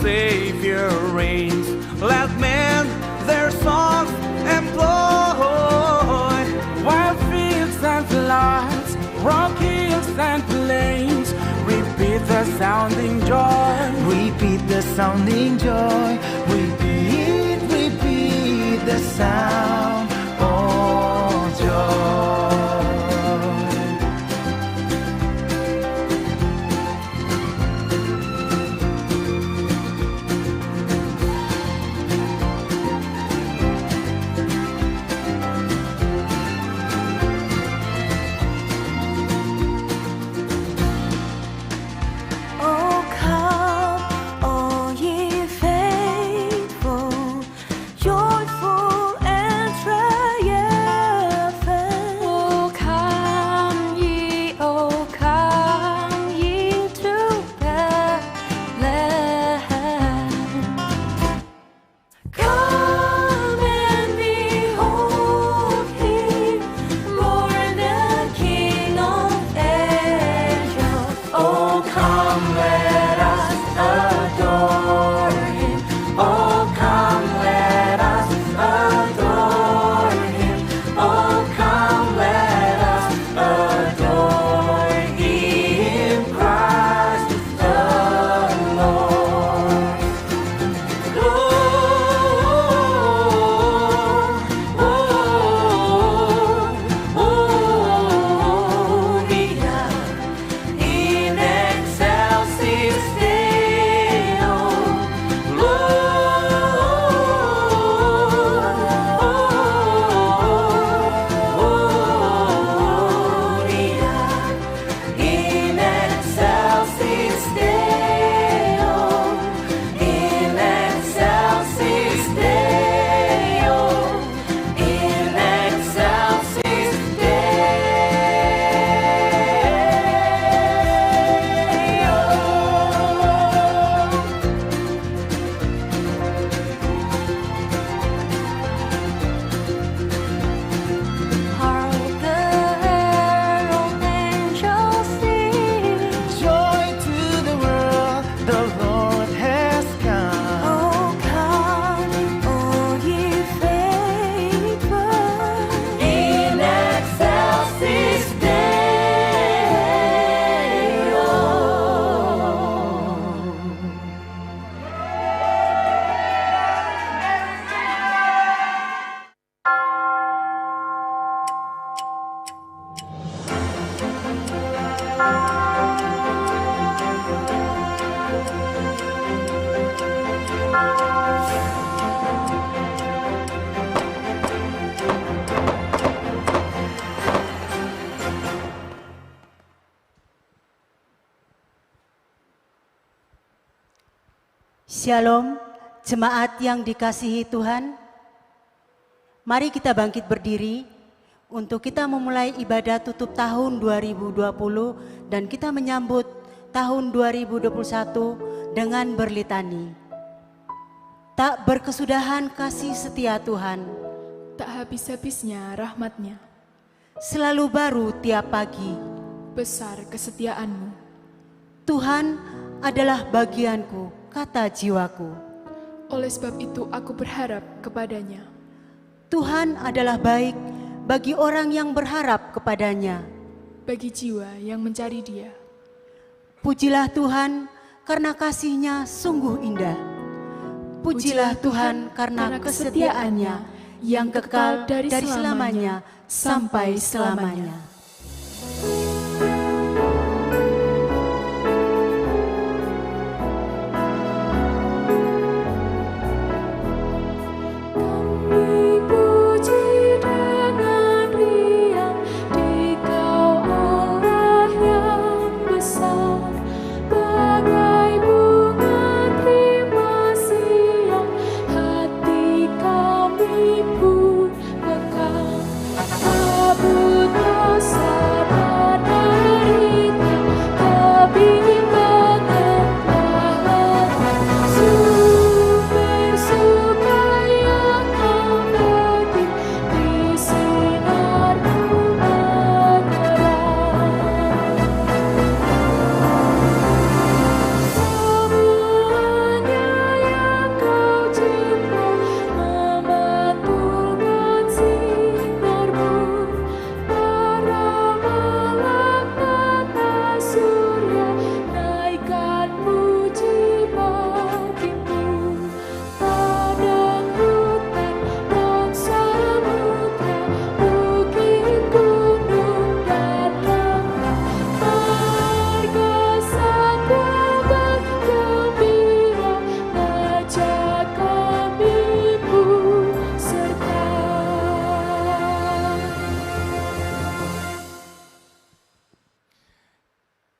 Savior reigns. Let men their songs employ, while fields and floods, rock hills and plains, repeat the sounding joy. Repeat the sounding joy. Repeat the sound of joy. Shalom, jemaat yang dikasihi Tuhan. Mari kita bangkit berdiri untuk kita memulai ibadah tutup tahun 2020 dan kita menyambut tahun 2021 dengan berlitani. Tak berkesudahan kasih setia Tuhan, tak habis-habisnya rahmat-Nya. Selalu baru tiap pagi, besar kesetiaan-Mu. Tuhan adalah bagianku, kata jiwaku. Oleh sebab itu aku berharap kepadanya. Tuhan adalah baik bagi orang yang berharap kepadanya, bagi jiwa yang mencari Dia. Pujilah Tuhan karena kasih-Nya sungguh indah. Pujilah Tuhan karena kesetiaan-Nya yang kekal dari selamanya sampai selamanya. Kabut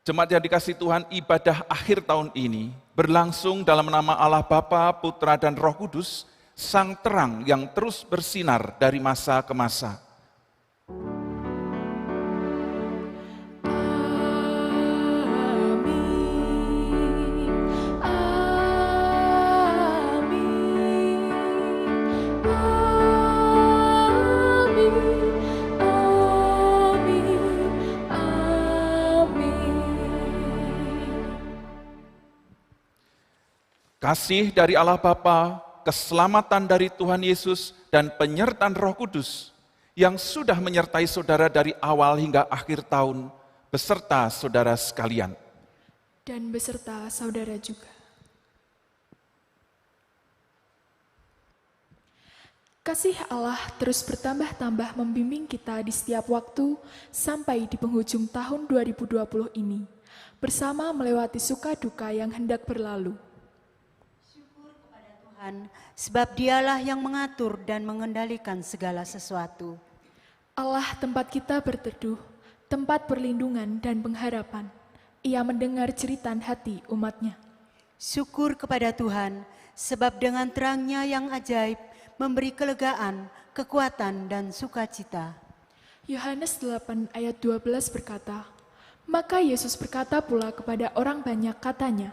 Jemaat yang dikasihi Tuhan, ibadah akhir tahun ini berlangsung dalam nama Allah Bapa, Putra, dan Roh Kudus, Sang Terang yang terus bersinar dari masa ke masa. Kasih dari Allah Bapa, keselamatan dari Tuhan Yesus, dan penyertaan Roh Kudus yang sudah menyertai saudara dari awal hingga akhir tahun, beserta saudara sekalian. Dan beserta saudara juga. Kasih Allah terus bertambah-tambah membimbing kita di setiap waktu sampai di penghujung tahun 2020 ini, bersama melewati suka duka yang hendak berlalu. Tuhan, sebab Dialah yang mengatur dan mengendalikan segala sesuatu. Allah tempat kita berteduh, tempat perlindungan dan pengharapan. Ia mendengar jeritan hati umat-Nya. Syukur kepada Tuhan, sebab dengan terang-Nya yang ajaib memberi kelegaan, kekuatan dan sukacita. Yohanes 8 ayat 12 berkata, "Maka Yesus berkata pula kepada orang banyak katanya,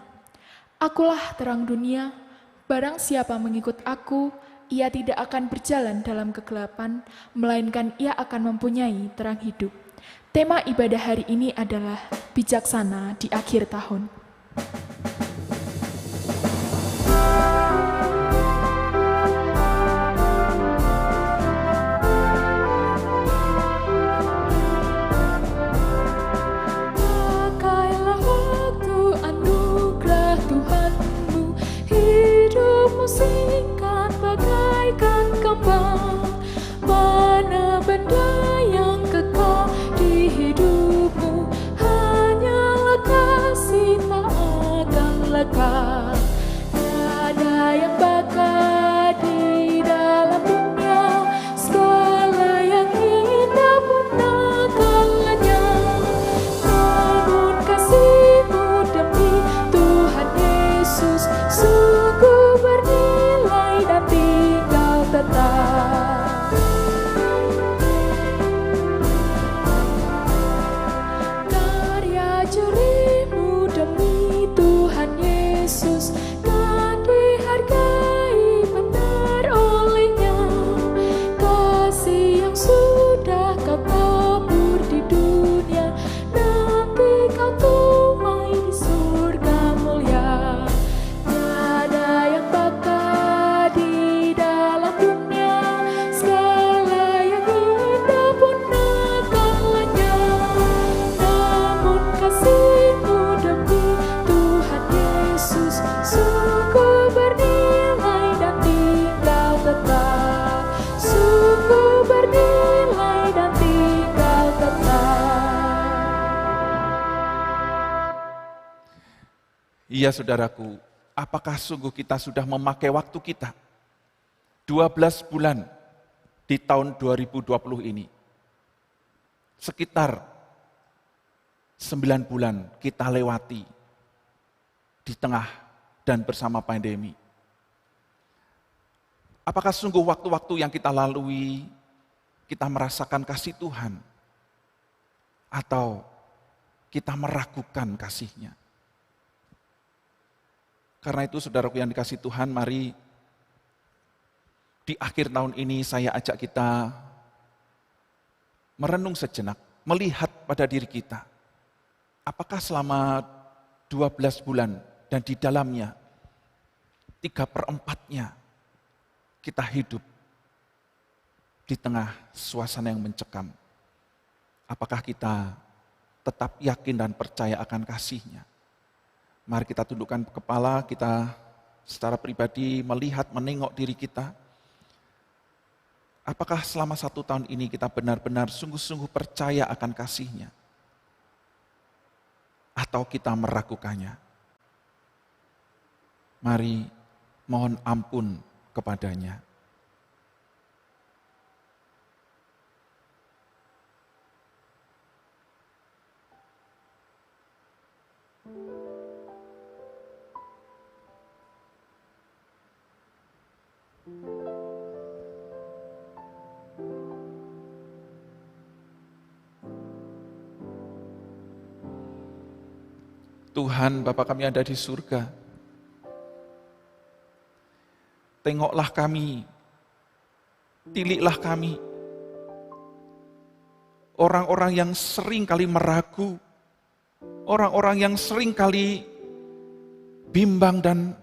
Akulah terang dunia, barang siapa mengikut aku, ia tidak akan berjalan dalam kegelapan, melainkan ia akan mempunyai terang hidup." Tema ibadah hari ini adalah bijaksana di akhir tahun. Pakailah waktu anugerah Tuhanmu, hidupmu singkat bagaikan kembang. Mana benda yang kekal di hidupmu, hanyalah kasih tak akan lekang. Tiada yang bakal di dalam dunia, segala yang indah pun akan lenyap. Namun kasih-Mu demi Tuhan Yesus sungguh bernilai dan tinggal tetap. Karya jerimu demi Tuhan Yesus kan dihargai benar oleh-Nya. Kasih yang sudah kau tabur di dunia, nanti kau tuai di surga mulia. Tiada yang bakal di dalam dunia, segala yang indah pun akan lenyap. Namun kasih-Mu demi Tuhan Yesus sungguh bernilai dan tinggal tetap. Sungguh bernilai dan tinggal tetap. Iya saudaraku, apakah sungguh kita sudah memakai waktu kita 12 bulan di tahun 2020 ini? Sekitar 9 bulan kita lewati di tengah dan bersama pandemi. Apakah sungguh waktu-waktu yang kita lalui, kita merasakan kasih Tuhan? Atau kita meragukan kasih-Nya? Karena itu saudaraku yang dikasihi Tuhan, mari di akhir tahun ini saya ajak kita merenung sejenak, melihat pada diri kita. Apakah selama 12 bulan dan di dalamnya 3/4-nya kita hidup di tengah suasana yang mencekam? Apakah kita tetap yakin dan percaya akan kasih-Nya? Mari kita tundukkan kepala, kita secara pribadi melihat, menengok diri kita. Apakah selama 1 tahun ini kita benar-benar sungguh-sungguh percaya akan kasih-Nya? Atau kita meragukannya? Mari mohon ampun kepada-Nya. Tuhan Bapa kami ada di surga, tengoklah kami, tiliklah kami, orang-orang yang sering kali meragu, orang-orang yang sering kali bimbang dan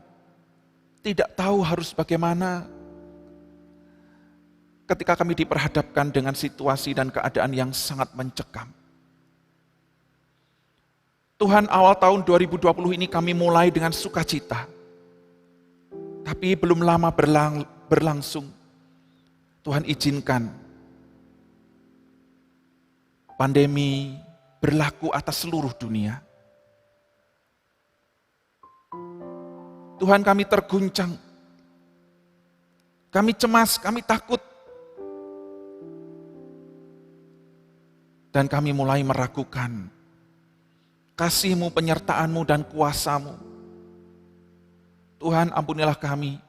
tidak tahu harus bagaimana ketika kami diperhadapkan dengan situasi dan keadaan yang sangat mencekam. Tuhan, awal tahun 2020 ini kami mulai dengan sukacita. Tapi belum lama berlangsung, Tuhan izinkan pandemi berlaku atas seluruh dunia. Tuhan, kami terguncang, kami cemas, kami takut. Dan kami mulai meragukan kasih-Mu, penyertaan-Mu, dan kuasa-Mu. Tuhan, ampunilah kami.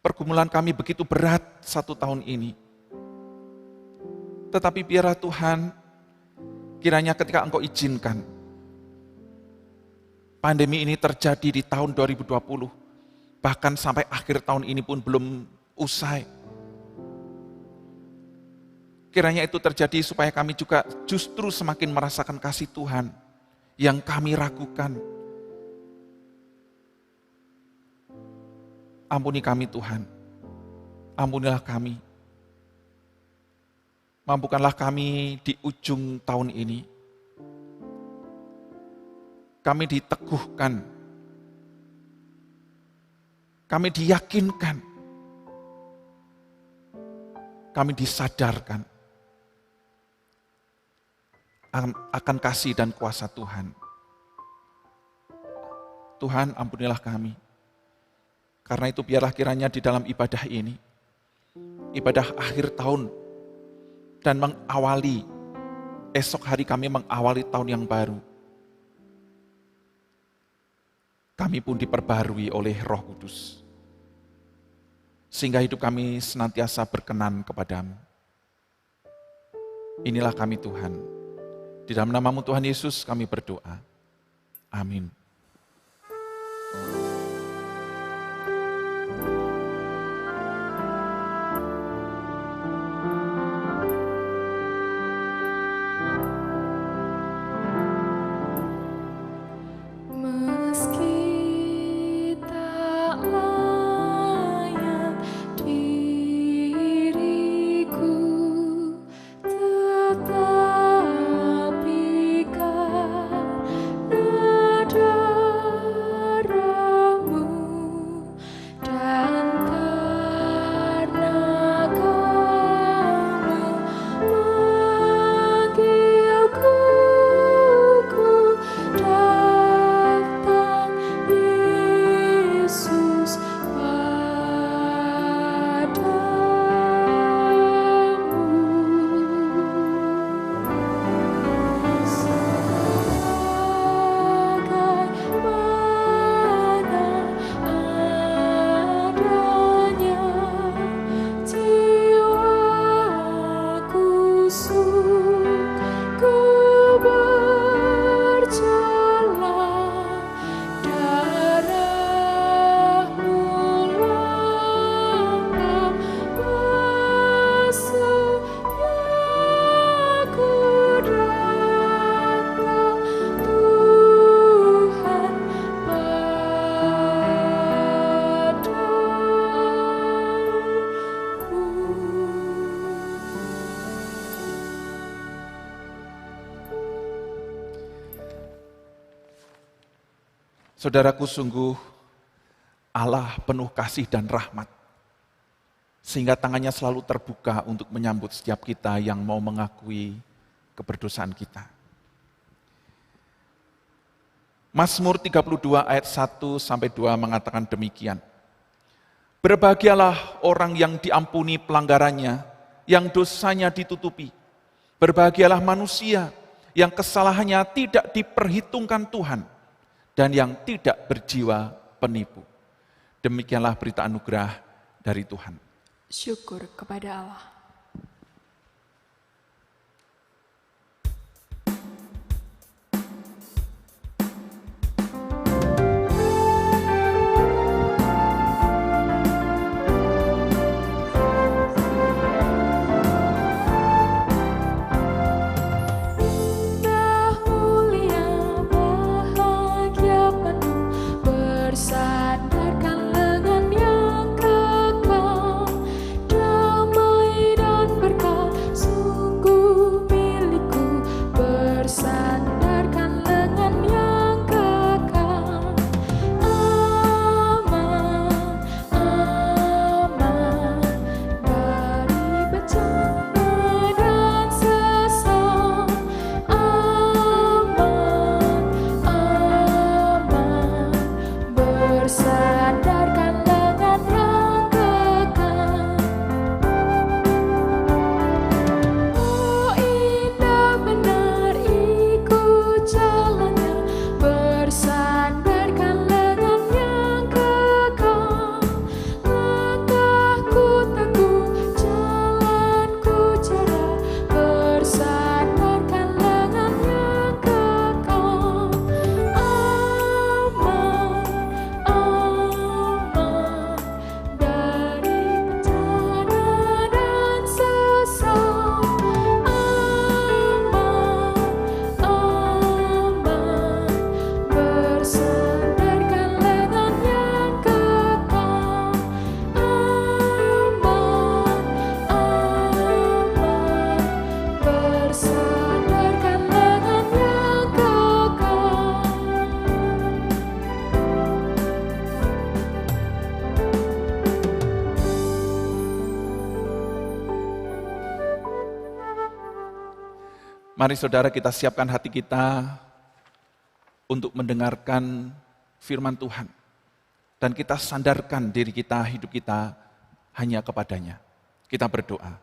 Pergumulan kami begitu berat 1 tahun ini. Tetapi biarlah Tuhan, kiranya ketika Engkau izinkan pandemi ini terjadi di tahun 2020, bahkan sampai akhir tahun ini pun belum usai. Kiranya itu terjadi supaya kami juga justru semakin merasakan kasih Tuhan yang kami ragukan. Ampuni kami Tuhan, ampunilah kami. Mampukanlah kami di ujung tahun ini, kami diteguhkan, kami diyakinkan, kami disadarkan akan kasih dan kuasa Tuhan. Tuhan, ampunilah kami. Karena itu biarlah kiranya di dalam ibadah ini, ibadah akhir tahun, dan mengawali, esok hari kami mengawali tahun yang baru, kami pun diperbarui oleh Roh Kudus. Sehingga hidup kami senantiasa berkenan kepadamu. Inilah kami Tuhan. Di dalam nama-Mu Tuhan Yesus kami berdoa. Amin. Saudaraku, sungguh Allah penuh kasih dan rahmat, sehingga tangannya selalu terbuka untuk menyambut setiap kita yang mau mengakui keberdosaan kita. Mazmur 32 ayat 1-2 mengatakan demikian. Berbahagialah orang yang diampuni pelanggarannya, yang dosanya ditutupi. Berbahagialah manusia yang kesalahannya tidak diperhitungkan Tuhan, dan yang tidak berjiwa penipu. Demikianlah berita anugerah dari Tuhan. Syukur kepada Allah. Mari saudara kita siapkan hati kita untuk mendengarkan firman Tuhan. Dan kita sandarkan diri kita, hidup kita hanya kepadanya. Kita berdoa.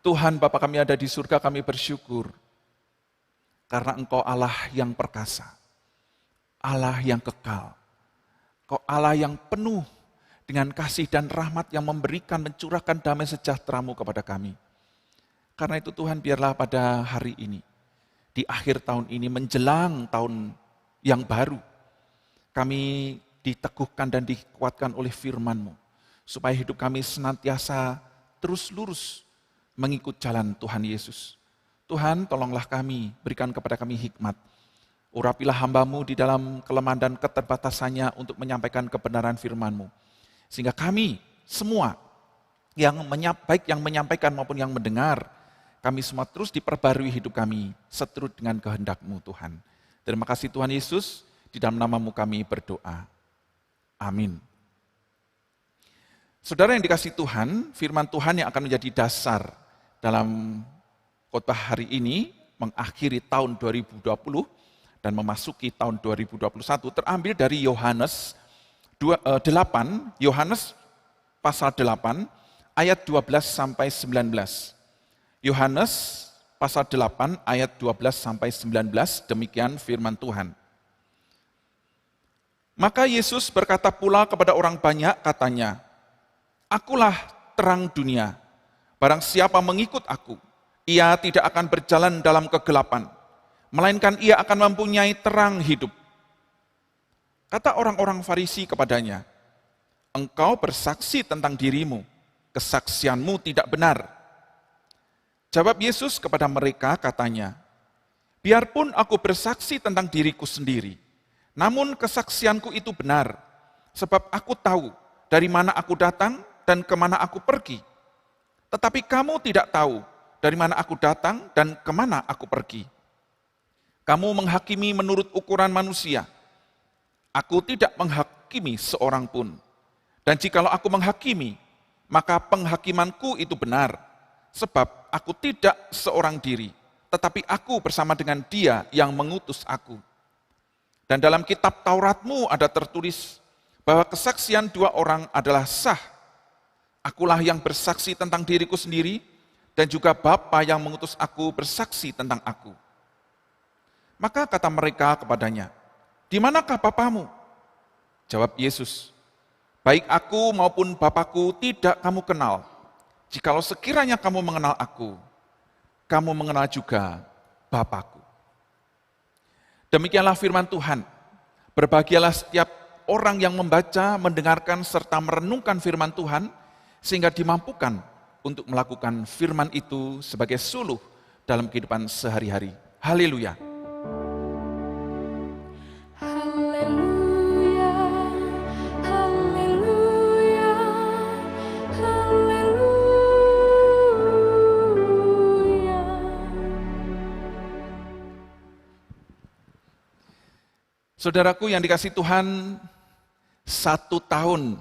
Tuhan Bapa kami ada di surga, kami bersyukur. Karena Engkau Allah yang perkasa. Allah yang kekal. Engkau Allah yang penuh dengan kasih dan rahmat yang memberikan, mencurahkan damai sejahtera-Mu kepada kami. Karena itu Tuhan biarlah pada hari ini, di akhir tahun ini menjelang tahun yang baru, kami diteguhkan dan dikuatkan oleh firman-Mu, supaya hidup kami senantiasa terus lurus mengikut jalan Tuhan Yesus. Tuhan tolonglah kami, berikan kepada kami hikmat. Urapilah hamba-Mu di dalam kelemahan dan keterbatasannya untuk menyampaikan kebenaran firman-Mu. Sehingga kami semua, baik yang menyampaikan maupun yang mendengar, kami semua terus diperbarui hidup kami seturut dengan kehendak-Mu Tuhan. Terima kasih Tuhan Yesus, di dalam nama-Mu kami berdoa. Amin. Saudara yang dikasihi Tuhan, firman Tuhan yang akan menjadi dasar dalam khotbah hari ini, mengakhiri tahun 2020 dan memasuki tahun 2021, terambil dari Yohanes 8, Yohanes pasal 8, ayat 12 sampai 19. Yohanes pasal 8 ayat 12 sampai 19, demikian firman Tuhan. Maka Yesus berkata pula kepada orang banyak, katanya, Akulah terang dunia, barang siapa mengikut aku, ia tidak akan berjalan dalam kegelapan, melainkan ia akan mempunyai terang hidup. Kata orang-orang Farisi kepadanya, Engkau bersaksi tentang dirimu, kesaksianmu tidak benar. Jawab Yesus kepada mereka, katanya, biarpun aku bersaksi tentang diriku sendiri, namun kesaksianku itu benar, sebab aku tahu dari mana aku datang dan kemana aku pergi. Tetapi kamu tidak tahu dari mana aku datang dan kemana aku pergi. Kamu menghakimi menurut ukuran manusia. Aku tidak menghakimi seorang pun. Dan jikalau aku menghakimi, maka penghakimanku itu benar. Sebab aku tidak seorang diri, tetapi aku bersama dengan Dia yang mengutus aku. Dan dalam kitab Tauratmu ada tertulis bahwa kesaksian dua orang adalah sah. Akulah yang bersaksi tentang diriku sendiri, dan juga Bapa yang mengutus aku bersaksi tentang aku. Maka kata mereka kepadanya, di manakah Bapamu? Jawab Yesus, baik aku maupun Bapakku tidak kamu kenal. Jikalau sekiranya kamu mengenal aku, kamu mengenal juga Bapakku. Demikianlah firman Tuhan. Berbahagialah setiap orang yang membaca, mendengarkan, serta merenungkan firman Tuhan, sehingga dimampukan untuk melakukan firman itu sebagai suluh dalam kehidupan sehari-hari. Haleluya. Saudaraku yang dikasihi Tuhan, 1 tahun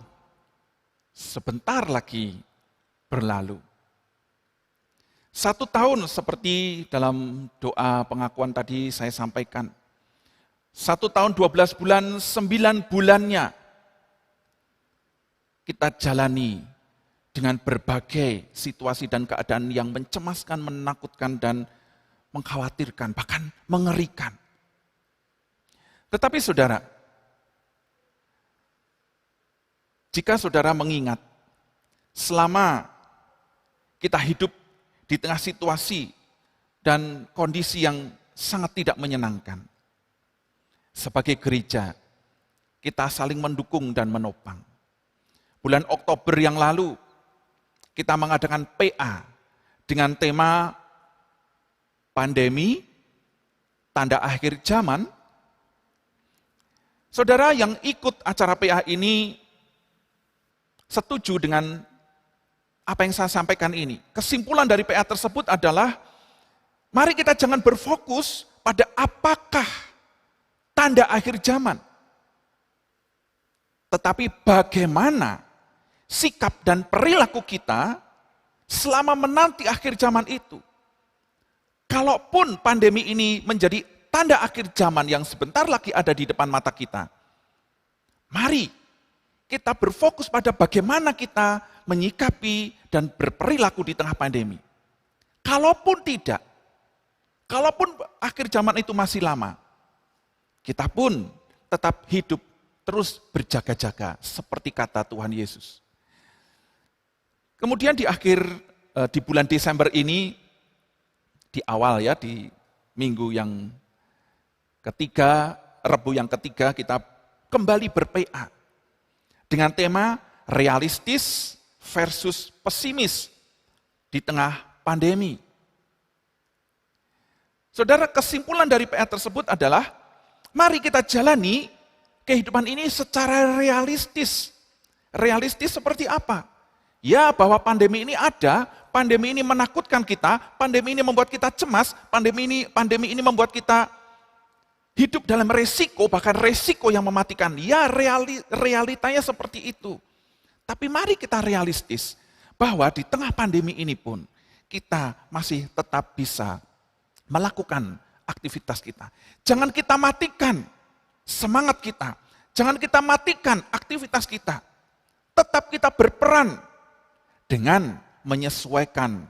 sebentar lagi berlalu. 1 tahun seperti dalam doa pengakuan tadi saya sampaikan. 1 tahun 12 bulan, 9 bulannya kita jalani dengan berbagai situasi dan keadaan yang mencemaskan, menakutkan, dan mengkhawatirkan, bahkan mengerikan. Tetapi saudara, jika saudara mengingat, selama kita hidup di tengah situasi dan kondisi yang sangat tidak menyenangkan, sebagai gereja, kita saling mendukung dan menopang. Bulan Oktober yang lalu, kita mengadakan PA dengan tema pandemi, tanda akhir zaman. Saudara yang ikut acara PA ini setuju dengan apa yang saya sampaikan ini. Kesimpulan dari PA tersebut adalah, mari kita jangan berfokus pada apakah tanda akhir zaman, tetapi bagaimana sikap dan perilaku kita selama menanti akhir zaman itu. Kalaupun pandemi ini menjadi tanda akhir zaman yang sebentar lagi ada di depan mata kita, mari kita berfokus pada bagaimana kita menyikapi dan berperilaku di tengah pandemi. Kalaupun tidak, kalaupun akhir zaman itu masih lama, kita pun tetap hidup terus berjaga-jaga seperti kata Tuhan Yesus. Kemudian di bulan Desember ini, di awal ya, di minggu yang ketiga, Rebu yang ketiga, kita kembali ber-PA dengan tema realistis versus pesimis di tengah pandemi. Saudara, kesimpulan dari PA tersebut adalah, mari kita jalani kehidupan ini secara realistis. Realistis seperti apa? Ya, bahwa pandemi ini ada, pandemi ini menakutkan kita, pandemi ini membuat kita cemas, pandemi ini membuat kita hidup dalam resiko, bahkan resiko yang mematikan. Ya, realitanya seperti itu. Tapi mari kita realistis, bahwa di tengah pandemi ini pun, kita masih tetap bisa melakukan aktivitas kita. Jangan kita matikan semangat kita, jangan kita matikan aktivitas kita. Tetap kita berperan dengan menyesuaikan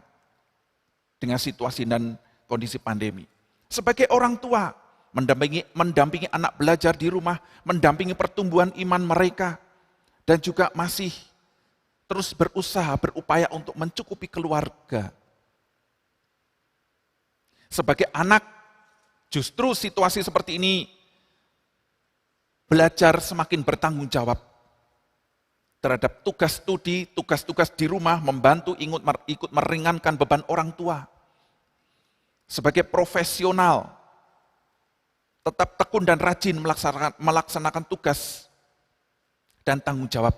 dengan situasi dan kondisi pandemi. Sebagai orang tua, mendampingi anak belajar di rumah, mendampingi pertumbuhan iman mereka, dan juga masih terus berupaya untuk mencukupi keluarga. Sebagai anak, justru situasi seperti ini, belajar semakin bertanggung jawab terhadap tugas studi, tugas-tugas di rumah, membantu ikut meringankan beban orang tua. Sebagai profesional, tetap tekun dan rajin melaksanakan tugas dan tanggung jawab.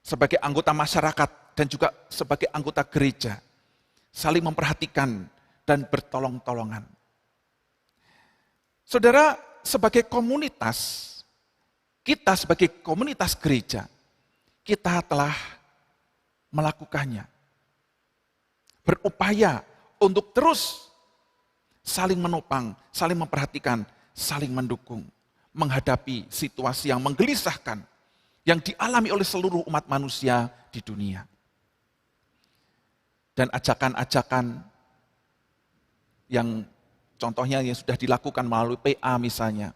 Sebagai anggota masyarakat dan juga sebagai anggota gereja, saling memperhatikan dan bertolong-tolongan. Saudara, sebagai komunitas, kita sebagai komunitas gereja, kita telah melakukannya. Berupaya untuk terus saling menopang, saling memperhatikan, saling mendukung, menghadapi situasi yang menggelisahkan, yang dialami oleh seluruh umat manusia di dunia. Dan ajakan-ajakan yang contohnya yang sudah dilakukan melalui PA misalnya,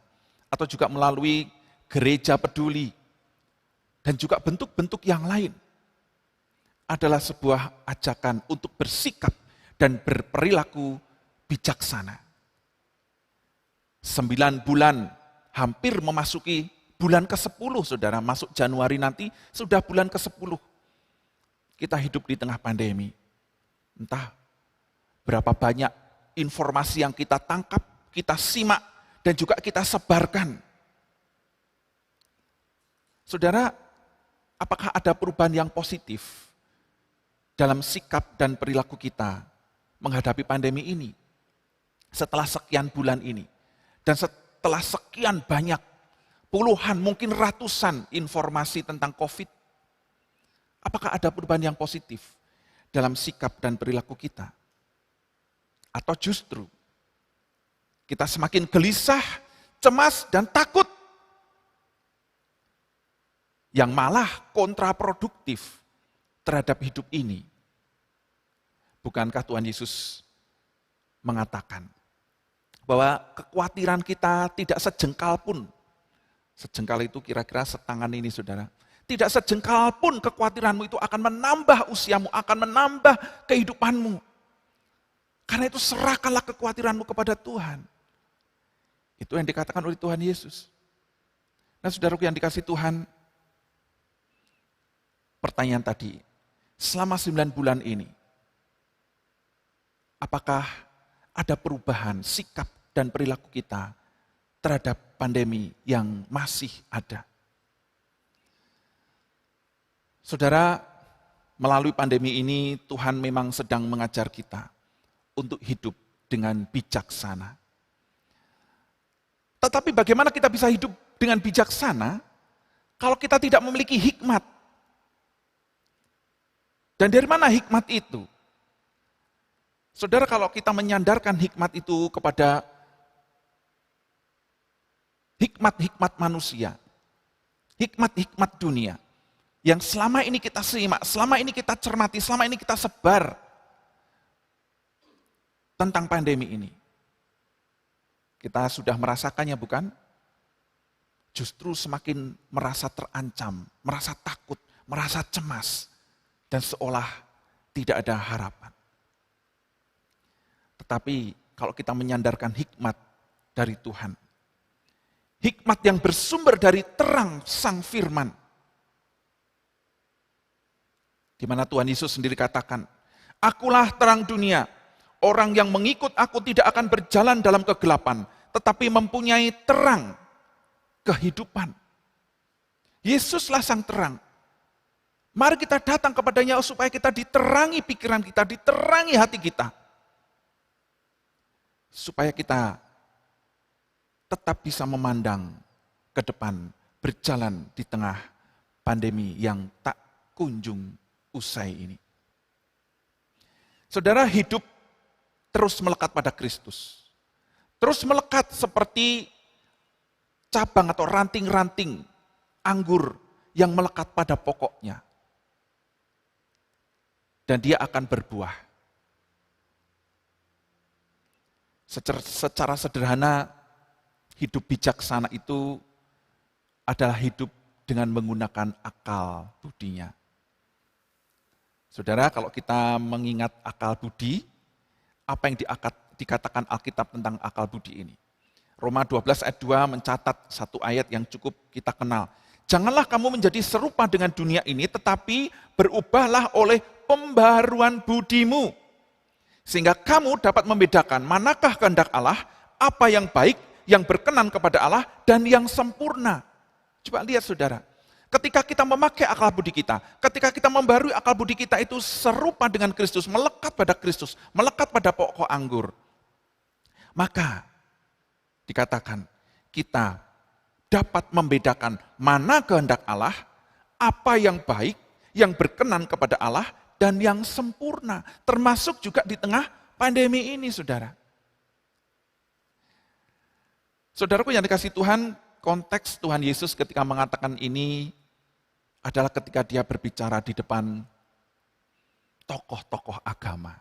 atau juga melalui gereja peduli, dan juga bentuk-bentuk yang lain, adalah sebuah ajakan untuk bersikap dan berperilaku bijaksana. 9 bulan, hampir memasuki bulan ke-10, saudara, masuk Januari nanti, sudah bulan ke-10. Kita hidup di tengah pandemi. Entah berapa banyak informasi yang kita tangkap, kita simak, dan juga kita sebarkan. Saudara, apakah ada perubahan yang positif dalam sikap dan perilaku kita menghadapi pandemi ini? Setelah sekian bulan ini, dan setelah sekian banyak, puluhan, mungkin ratusan informasi tentang COVID, apakah ada perubahan yang positif dalam sikap dan perilaku kita? Atau justru kita semakin gelisah, cemas, dan takut, yang malah kontraproduktif terhadap hidup ini? Bukankah Tuhan Yesus mengatakan bahwa kekhawatiran kita tidak sejengkal pun, sejengkal itu kira-kira setangan ini, saudara, tidak sejengkal pun kekhawatiranmu itu akan menambah usiamu, akan menambah kehidupanmu. Karena itu serahkanlah kekhawatiranmu kepada Tuhan. Itu yang dikatakan oleh Tuhan Yesus. Nah, saudaraku yang dikasih Tuhan, pertanyaan tadi, selama 9 bulan ini, apakah ada perubahan sikap dan perilaku kita terhadap pandemi yang masih ada? Saudara, melalui pandemi ini Tuhan memang sedang mengajar kita untuk hidup dengan bijaksana. Tetapi bagaimana kita bisa hidup dengan bijaksana kalau kita tidak memiliki hikmat? Dan dari mana hikmat itu? Saudara, kalau kita menyandarkan hikmat itu kepada hikmat-hikmat manusia, hikmat-hikmat dunia, yang selama ini kita simak, selama ini kita cermati, selama ini kita sebar tentang pandemi ini. Kita sudah merasakannya, bukan? Justru semakin merasa terancam, merasa takut, merasa cemas, dan seolah tidak ada harapan. Tetapi kalau kita menyandarkan hikmat dari Tuhan, hikmat yang bersumber dari terang Sang Firman, di mana Tuhan Yesus sendiri katakan, "Akulah terang dunia, orang yang mengikut aku tidak akan berjalan dalam kegelapan, tetapi mempunyai terang kehidupan." Yesuslah sang terang. Mari kita datang kepadanya supaya kita diterangi pikiran kita, diterangi hati kita. Supaya kita tetap bisa memandang ke depan, berjalan di tengah pandemi yang tak kunjung usai ini. Saudara, hidup terus melekat pada Kristus. Terus melekat seperti cabang atau ranting-ranting anggur yang melekat pada pokoknya. Dan dia akan berbuah. Secara sederhana, hidup bijaksana itu adalah hidup dengan menggunakan akal budinya. Saudara, kalau kita mengingat akal budi, apa yang dikatakan Alkitab tentang akal budi ini? Roma 12 ayat 2 mencatat satu ayat yang cukup kita kenal. "Janganlah kamu menjadi serupa dengan dunia ini, tetapi berubahlah oleh pembaharuan budimu, sehingga kamu dapat membedakan manakah kehendak Allah, apa yang baik, yang berkenan kepada Allah, dan yang sempurna." Coba lihat saudara, ketika kita memakai akal budi kita, ketika kita membarui akal budi kita itu serupa dengan Kristus, melekat pada Kristus, melekat pada pokok anggur, maka dikatakan kita dapat membedakan mana kehendak Allah, apa yang baik, yang berkenan kepada Allah, dan yang sempurna, termasuk juga di tengah pandemi ini, saudara. Saudaraku yang dikasihi Tuhan, konteks Tuhan Yesus ketika mengatakan ini adalah ketika dia berbicara di depan tokoh-tokoh agama.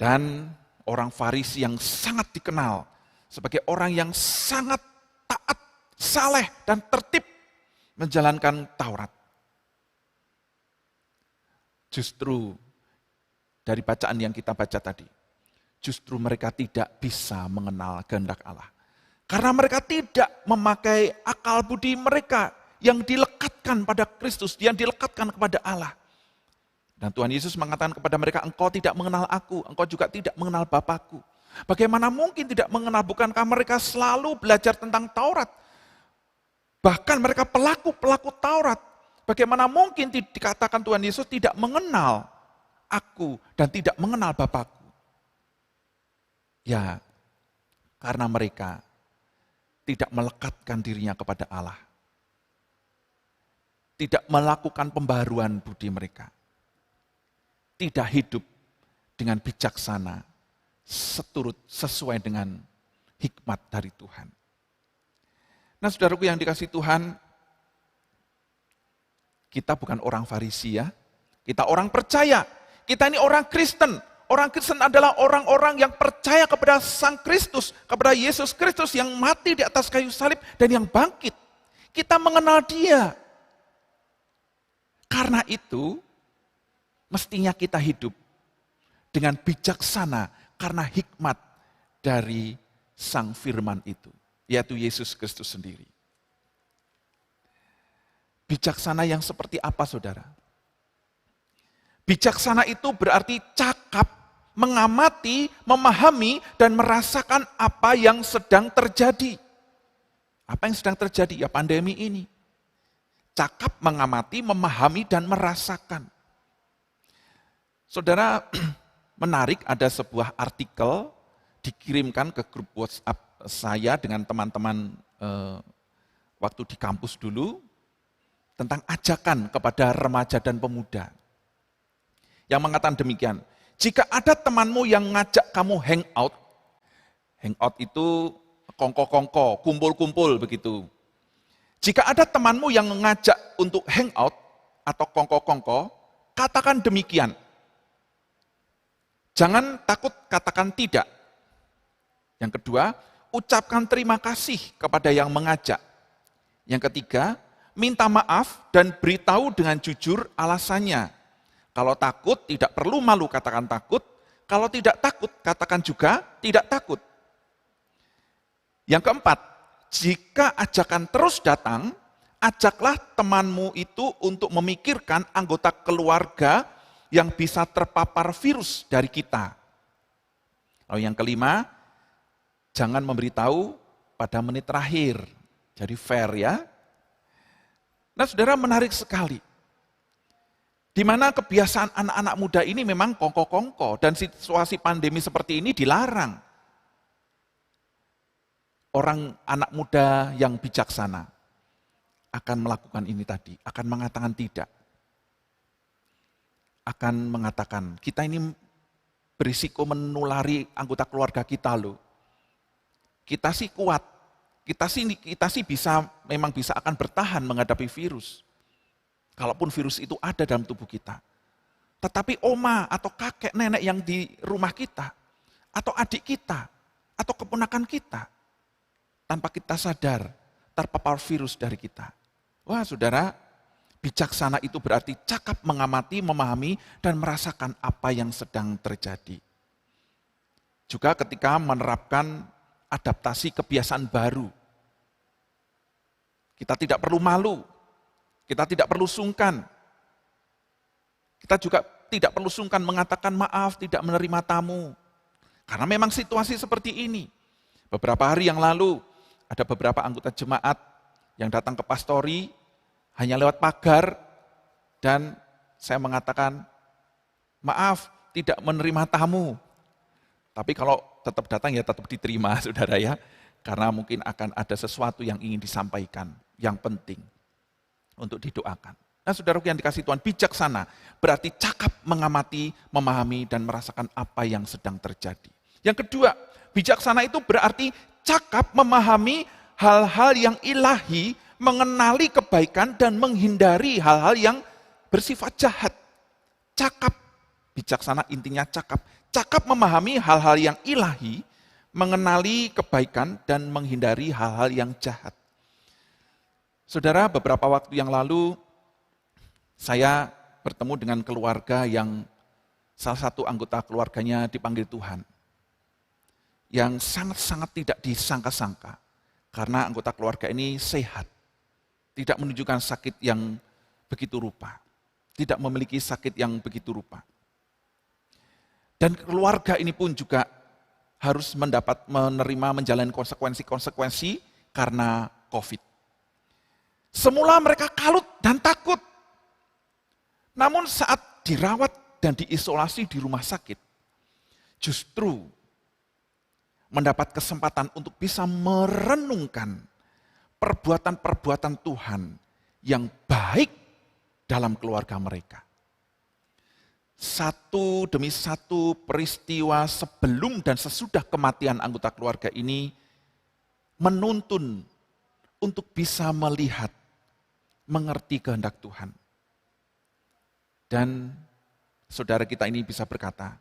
Dan orang Farisi yang sangat dikenal sebagai orang yang sangat taat, saleh, dan tertib menjalankan Taurat. Justru dari bacaan yang kita baca tadi, justru mereka tidak bisa mengenal kehendak Allah. Karena mereka tidak memakai akal budi mereka yang dilekatkan pada Kristus, yang dilekatkan kepada Allah. Dan Tuhan Yesus mengatakan kepada mereka, "Engkau tidak mengenal aku, engkau juga tidak mengenal Bapakku." Bagaimana mungkin tidak mengenal? Bukankah mereka selalu belajar tentang Taurat? Bahkan mereka pelaku Taurat. Bagaimana mungkin dikatakan Tuhan Yesus tidak mengenal aku dan tidak mengenal Bapakku? Ya, karena mereka tidak melekatkan dirinya kepada Allah. Tidak melakukan pembaharuan budi mereka. Tidak hidup dengan bijaksana, sesuai dengan hikmat dari Tuhan. Nah, saudaraku yang dikasihi Tuhan, kita bukan orang Farisi ya, kita orang percaya. Kita ini orang Kristen. Orang Kristen adalah orang-orang yang percaya kepada Sang Kristus, kepada Yesus Kristus yang mati di atas kayu salib dan yang bangkit. Kita mengenal Dia. Karena itu, mestinya kita hidup dengan bijaksana karena hikmat dari Sang Firman itu, yaitu Yesus Kristus sendiri. Bijaksana yang seperti apa, saudara? Bijaksana itu berarti cakap, mengamati, memahami, dan merasakan apa yang sedang terjadi. Apa yang sedang terjadi? Ya pandemi ini. Cakap, mengamati, memahami, dan merasakan. Saudara, menarik ada sebuah artikel dikirimkan ke grup WhatsApp saya dengan teman-teman waktu di kampus dulu, tentang ajakan kepada remaja dan pemuda. Yang mengatakan demikian, Jika ada temanmu yang ngajak kamu hangout itu kongko-kongko, kumpul-kumpul begitu. Jika ada temanmu yang mengajak untuk hangout atau kongko-kongko, katakan demikian. Jangan takut katakan tidak. Yang kedua, ucapkan terima kasih kepada yang mengajak. Yang ketiga, minta maaf dan beritahu dengan jujur alasannya. Kalau takut, tidak perlu malu katakan takut. Kalau tidak takut, katakan juga tidak takut. Yang keempat, jika ajakan terus datang, ajaklah temanmu itu untuk memikirkan anggota keluarga yang bisa terpapar virus dari kita. Lalu yang kelima, jangan memberitahu pada menit terakhir. Jadi fair ya. Nah saudara, menarik sekali. Di mana kebiasaan anak-anak muda ini memang kongko-kongko dan situasi pandemi seperti ini dilarang. Orang anak muda yang bijaksana akan melakukan ini tadi, akan mengatakan tidak. Akan mengatakan, kita ini berisiko menulari anggota keluarga kita loh. Kita sih kuat, kita sih memang bisa akan bertahan menghadapi virus. Kalaupun virus itu ada dalam tubuh kita. Tetapi oma atau kakek nenek yang di rumah kita, atau adik kita, atau keponakan kita, tanpa kita sadar terpapar virus dari kita. Wah saudara, bijaksana itu berarti cakap mengamati, memahami, dan merasakan apa yang sedang terjadi. Juga ketika menerapkan adaptasi kebiasaan baru. Kita tidak perlu malu, kita tidak perlu sungkan. Kita juga tidak perlu sungkan mengatakan maaf, tidak menerima tamu. Karena memang situasi seperti ini. Beberapa hari yang lalu, ada beberapa anggota jemaat yang datang ke pastori, hanya lewat pagar, dan saya mengatakan, maaf, tidak menerima tamu. Tapi kalau tetap datang ya tetap diterima, saudara ya. Karena mungkin akan ada sesuatu yang ingin disampaikan, yang penting untuk didoakan. Nah saudaraku yang dikasih Tuhan, bijaksana berarti cakap mengamati, memahami, dan merasakan apa yang sedang terjadi. Yang kedua, bijaksana itu berarti cakap memahami hal-hal yang ilahi, mengenali kebaikan dan menghindari hal-hal yang bersifat jahat. Cakap, bijaksana intinya cakap. Cakap memahami hal-hal yang ilahi, mengenali kebaikan dan menghindari hal-hal yang jahat. Saudara, beberapa waktu yang lalu saya bertemu dengan keluarga yang salah satu anggota keluarganya dipanggil Tuhan. Yang sangat-sangat tidak disangka-sangka. Karena anggota keluarga ini sehat. Tidak menunjukkan sakit yang begitu rupa. Tidak memiliki sakit yang begitu rupa. Dan keluarga ini pun juga harus menerima menjalani konsekuensi-konsekuensi karena COVID. Semula mereka kalut dan takut. Namun saat dirawat dan diisolasi di rumah sakit, justru mendapat kesempatan untuk bisa merenungkan perbuatan-perbuatan Tuhan yang baik dalam keluarga mereka. Satu demi satu peristiwa sebelum dan sesudah kematian anggota keluarga ini menuntun untuk bisa melihat, mengerti kehendak Tuhan. Dan saudara kita ini bisa berkata,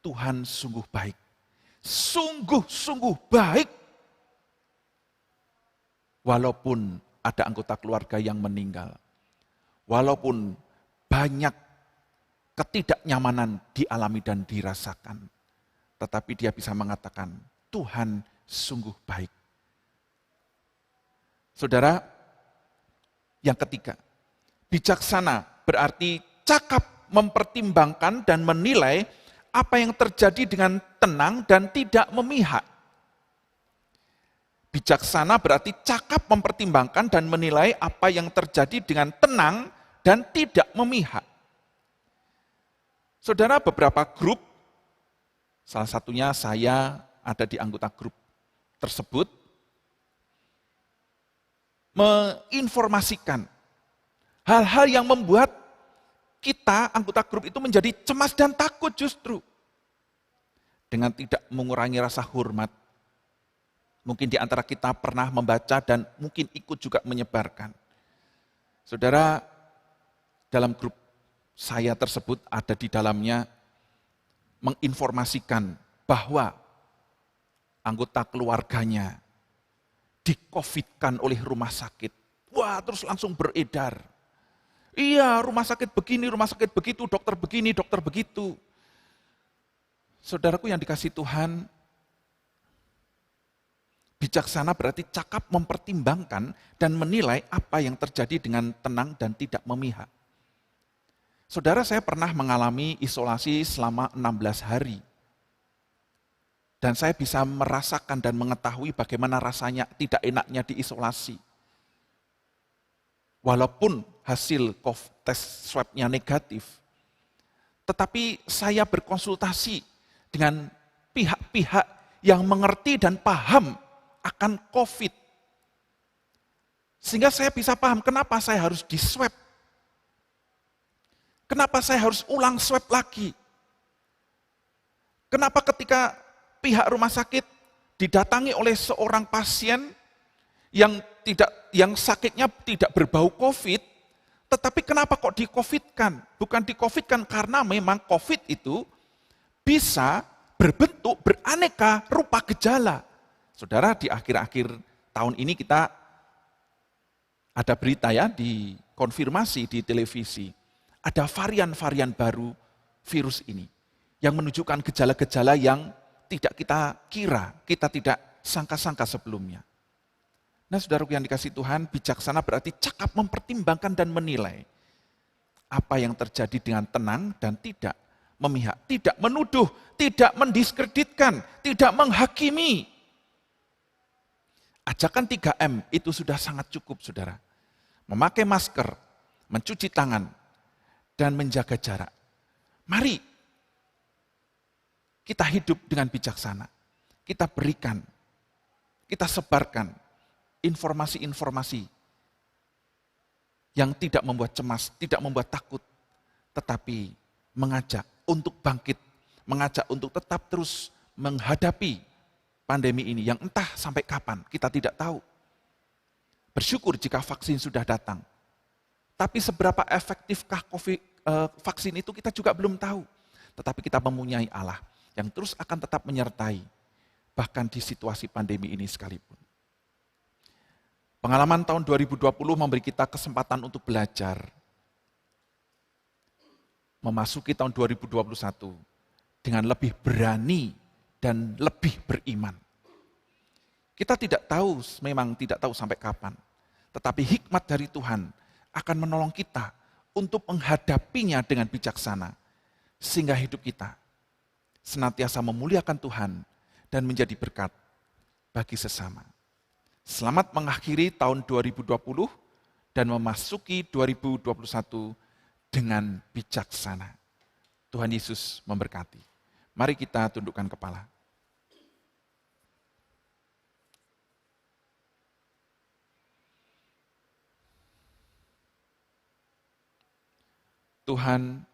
Tuhan sungguh baik. Sungguh-sungguh baik. Walaupun ada anggota keluarga yang meninggal. Walaupun banyak ketidaknyamanan dialami dan dirasakan. Tetapi dia bisa mengatakan, Tuhan sungguh baik. Saudara, yang ketiga, bijaksana berarti cakap mempertimbangkan dan menilai apa yang terjadi dengan tenang dan tidak memihak. Bijaksana berarti cakap mempertimbangkan dan menilai apa yang terjadi dengan tenang dan tidak memihak. Saudara, beberapa grup, salah satunya saya ada di anggota grup tersebut, menginformasikan hal-hal yang membuat kita, anggota grup itu menjadi cemas dan takut justru. dengan tidak mengurangi rasa hormat. Mungkin di antara kita pernah membaca dan mungkin ikut juga menyebarkan. Saudara, dalam grup saya tersebut ada di dalamnya menginformasikan bahwa anggota keluarganya di-COVID-kan oleh rumah sakit. Wah, terus langsung beredar. Iya, rumah sakit begini, rumah sakit begitu, dokter begini, dokter begitu. Saudaraku yang dikasihi Tuhan, bijaksana berarti cakap mempertimbangkan dan menilai apa yang terjadi dengan tenang dan tidak memihak. Saudara, saya pernah mengalami isolasi selama 16 hari. Dan saya bisa merasakan dan mengetahui bagaimana rasanya tidak enaknya diisolasi. Walaupun hasil tes swab-nya negatif, tetapi saya berkonsultasi dengan pihak-pihak yang mengerti dan paham akan COVID. Sehingga saya bisa paham kenapa saya harus di-swab. Kenapa saya harus ulang swab lagi? Kenapa ketika pihak rumah sakit didatangi oleh seorang pasien yang sakitnya tidak berbau COVID, tetapi kenapa kok di-COVID-kan? Bukan di-COVID-kan karena memang COVID itu bisa berbentuk beraneka rupa gejala. Saudara, di akhir-akhir tahun ini kita ada berita ya, dikonfirmasi di televisi. Ada varian-varian baru virus ini yang menunjukkan gejala-gejala yang tidak kita kira, kita tidak sangka-sangka sebelumnya. Nah, saudaraku yang dikasihi Tuhan, bijaksana berarti cakap mempertimbangkan dan menilai apa yang terjadi dengan tenang dan tidak memihak, tidak menuduh, tidak mendiskreditkan, tidak menghakimi. Ajakan 3M itu sudah sangat cukup, saudara. Memakai masker, mencuci tangan, dan menjaga jarak. Mari kita hidup dengan bijaksana. Kita berikan, kita sebarkan informasi-informasi yang tidak membuat cemas, tidak membuat takut, tetapi mengajak untuk bangkit, mengajak untuk tetap terus menghadapi pandemi ini yang entah sampai kapan, kita tidak tahu. Bersyukur jika vaksin sudah datang. Tapi seberapa efektifkah vaksin itu kita juga belum tahu. Tetapi kita mempunyai Allah yang terus akan tetap menyertai, bahkan di situasi pandemi ini sekalipun. Pengalaman tahun 2020 memberi kita kesempatan untuk belajar. Memasuki tahun 2021 dengan lebih berani dan lebih beriman. Kita tidak tahu, memang tidak tahu sampai kapan. Tetapi hikmat dari Tuhan akan menolong kita untuk menghadapinya dengan bijaksana. Sehingga hidup kita senantiasa memuliakan Tuhan dan menjadi berkat bagi sesama. Selamat mengakhiri tahun 2020 dan memasuki 2021 dengan bijaksana. Tuhan Yesus memberkati. Mari kita tundukkan kepala. Tuhan,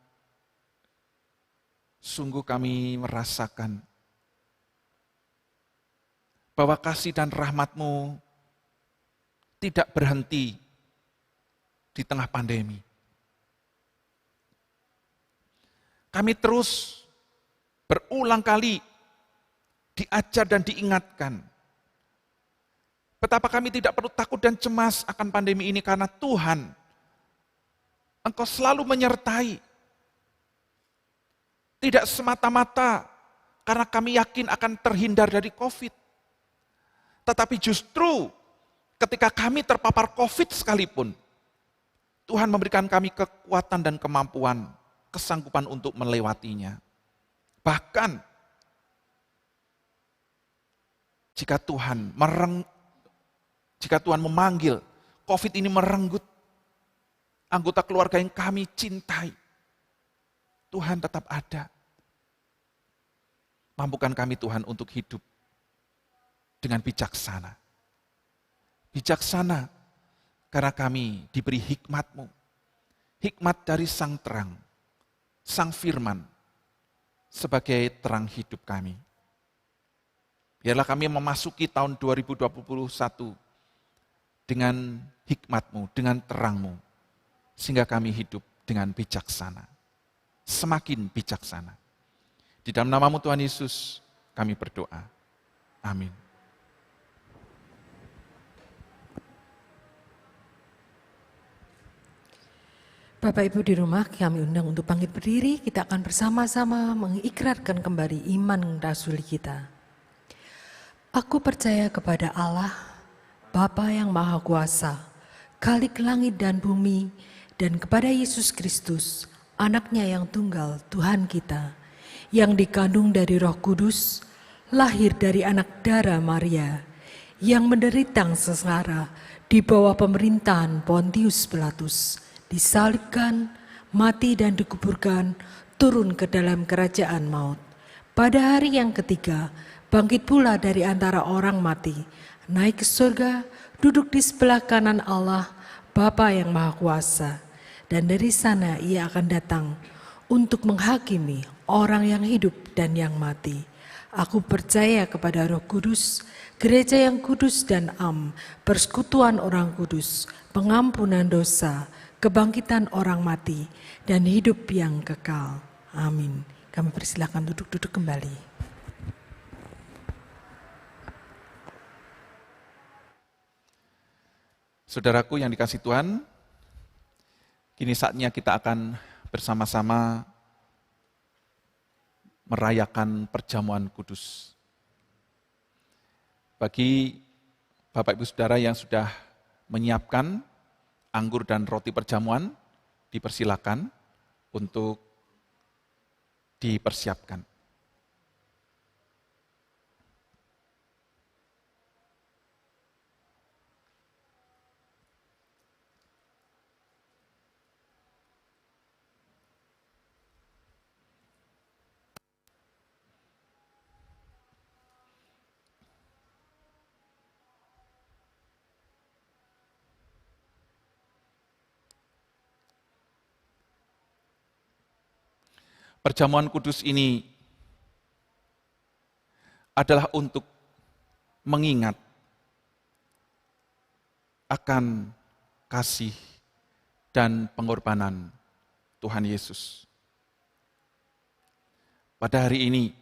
sungguh kami merasakan bahwa kasih dan rahmat-Mu tidak berhenti di tengah pandemi. Kami terus berulang kali diajar dan diingatkan betapa kami tidak perlu takut dan cemas akan pandemi ini karena Tuhan, Engkau selalu menyertai. Tidak semata-mata karena kami yakin akan terhindar dari COVID. Tetapi justru ketika kami terpapar COVID sekalipun, Tuhan memberikan kami kekuatan dan kemampuan, kesanggupan untuk melewatinya. Bahkan jika Tuhan memanggil, COVID ini merenggut anggota keluarga yang kami cintai, Tuhan tetap ada. Mampukan kami Tuhan untuk hidup dengan bijaksana. Bijaksana karena kami diberi hikmat-Mu. Hikmat dari Sang Terang, Sang Firman, sebagai terang hidup kami. Biarlah kami memasuki tahun 2021 dengan hikmat-Mu, dengan terang-Mu, sehingga kami hidup dengan bijaksana, semakin bijaksana. Di dalam nama-Mu Tuhan Yesus, kami berdoa. Amin. Bapak Ibu di rumah, kami undang untuk bangkit berdiri, kita akan bersama-sama mengikrarkan kembali iman rasuli kita. Aku percaya kepada Allah, Bapa yang Maha Kuasa, Khalik langit dan bumi, dan kepada Yesus Kristus, anaknya yang tunggal, Tuhan kita, yang dikandung dari Roh Kudus, lahir dari anak darah Maria, yang menderita sengsara di bawah pemerintahan Pontius Pilatus, disalibkan, mati dan dikuburkan, turun ke dalam kerajaan maut. Pada hari yang ketiga, bangkit pula dari antara orang mati, naik ke surga, duduk di sebelah kanan Allah, Bapa yang Maha Kuasa. Dan dari sana ia akan datang untuk menghakimi orang yang hidup dan yang mati. Aku percaya kepada Roh Kudus, gereja yang kudus dan persekutuan orang kudus, pengampunan dosa, kebangkitan orang mati, dan hidup yang kekal. Amin. Kami persilakan duduk-duduk kembali. Saudaraku yang dikasihi Tuhan, kini saatnya kita akan bersama-sama merayakan perjamuan kudus. Bagi Bapak Ibu Saudara yang sudah menyiapkan anggur dan roti perjamuan, dipersilakan untuk dipersiapkan. Perjamuan kudus ini adalah untuk mengingat akan kasih dan pengorbanan Tuhan Yesus. Pada hari ini,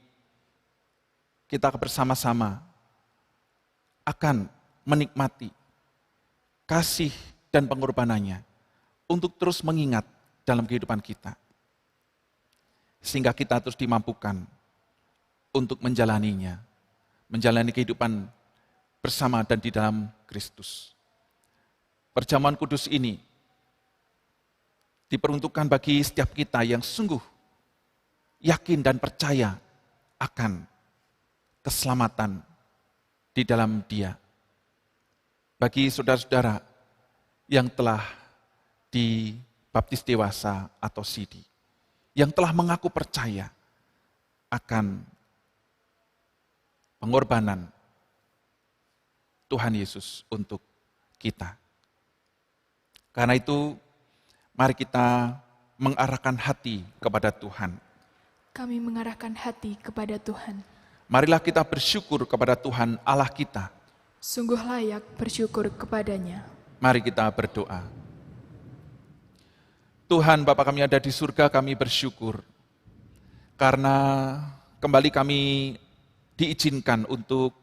kita bersama-sama akan menikmati kasih dan pengorbanannya untuk terus mengingat dalam kehidupan kita. Sehingga kita terus dimampukan untuk menjalaninya, menjalani kehidupan bersama dan di dalam Kristus. Perjamuan kudus ini diperuntukkan bagi setiap kita yang sungguh yakin dan percaya akan keselamatan di dalam Dia. Bagi saudara-saudara yang telah dibaptis dewasa atau sidi, yang telah mengaku percaya akan pengorbanan Tuhan Yesus untuk kita. Karena itu, mari kita mengarahkan hati kepada Tuhan. Kami mengarahkan hati kepada Tuhan. Marilah kita bersyukur kepada Tuhan Allah kita. Sungguh layak bersyukur kepadanya. Mari kita berdoa. Tuhan Bapa kami ada di surga, kami bersyukur karena kembali kami diizinkan untuk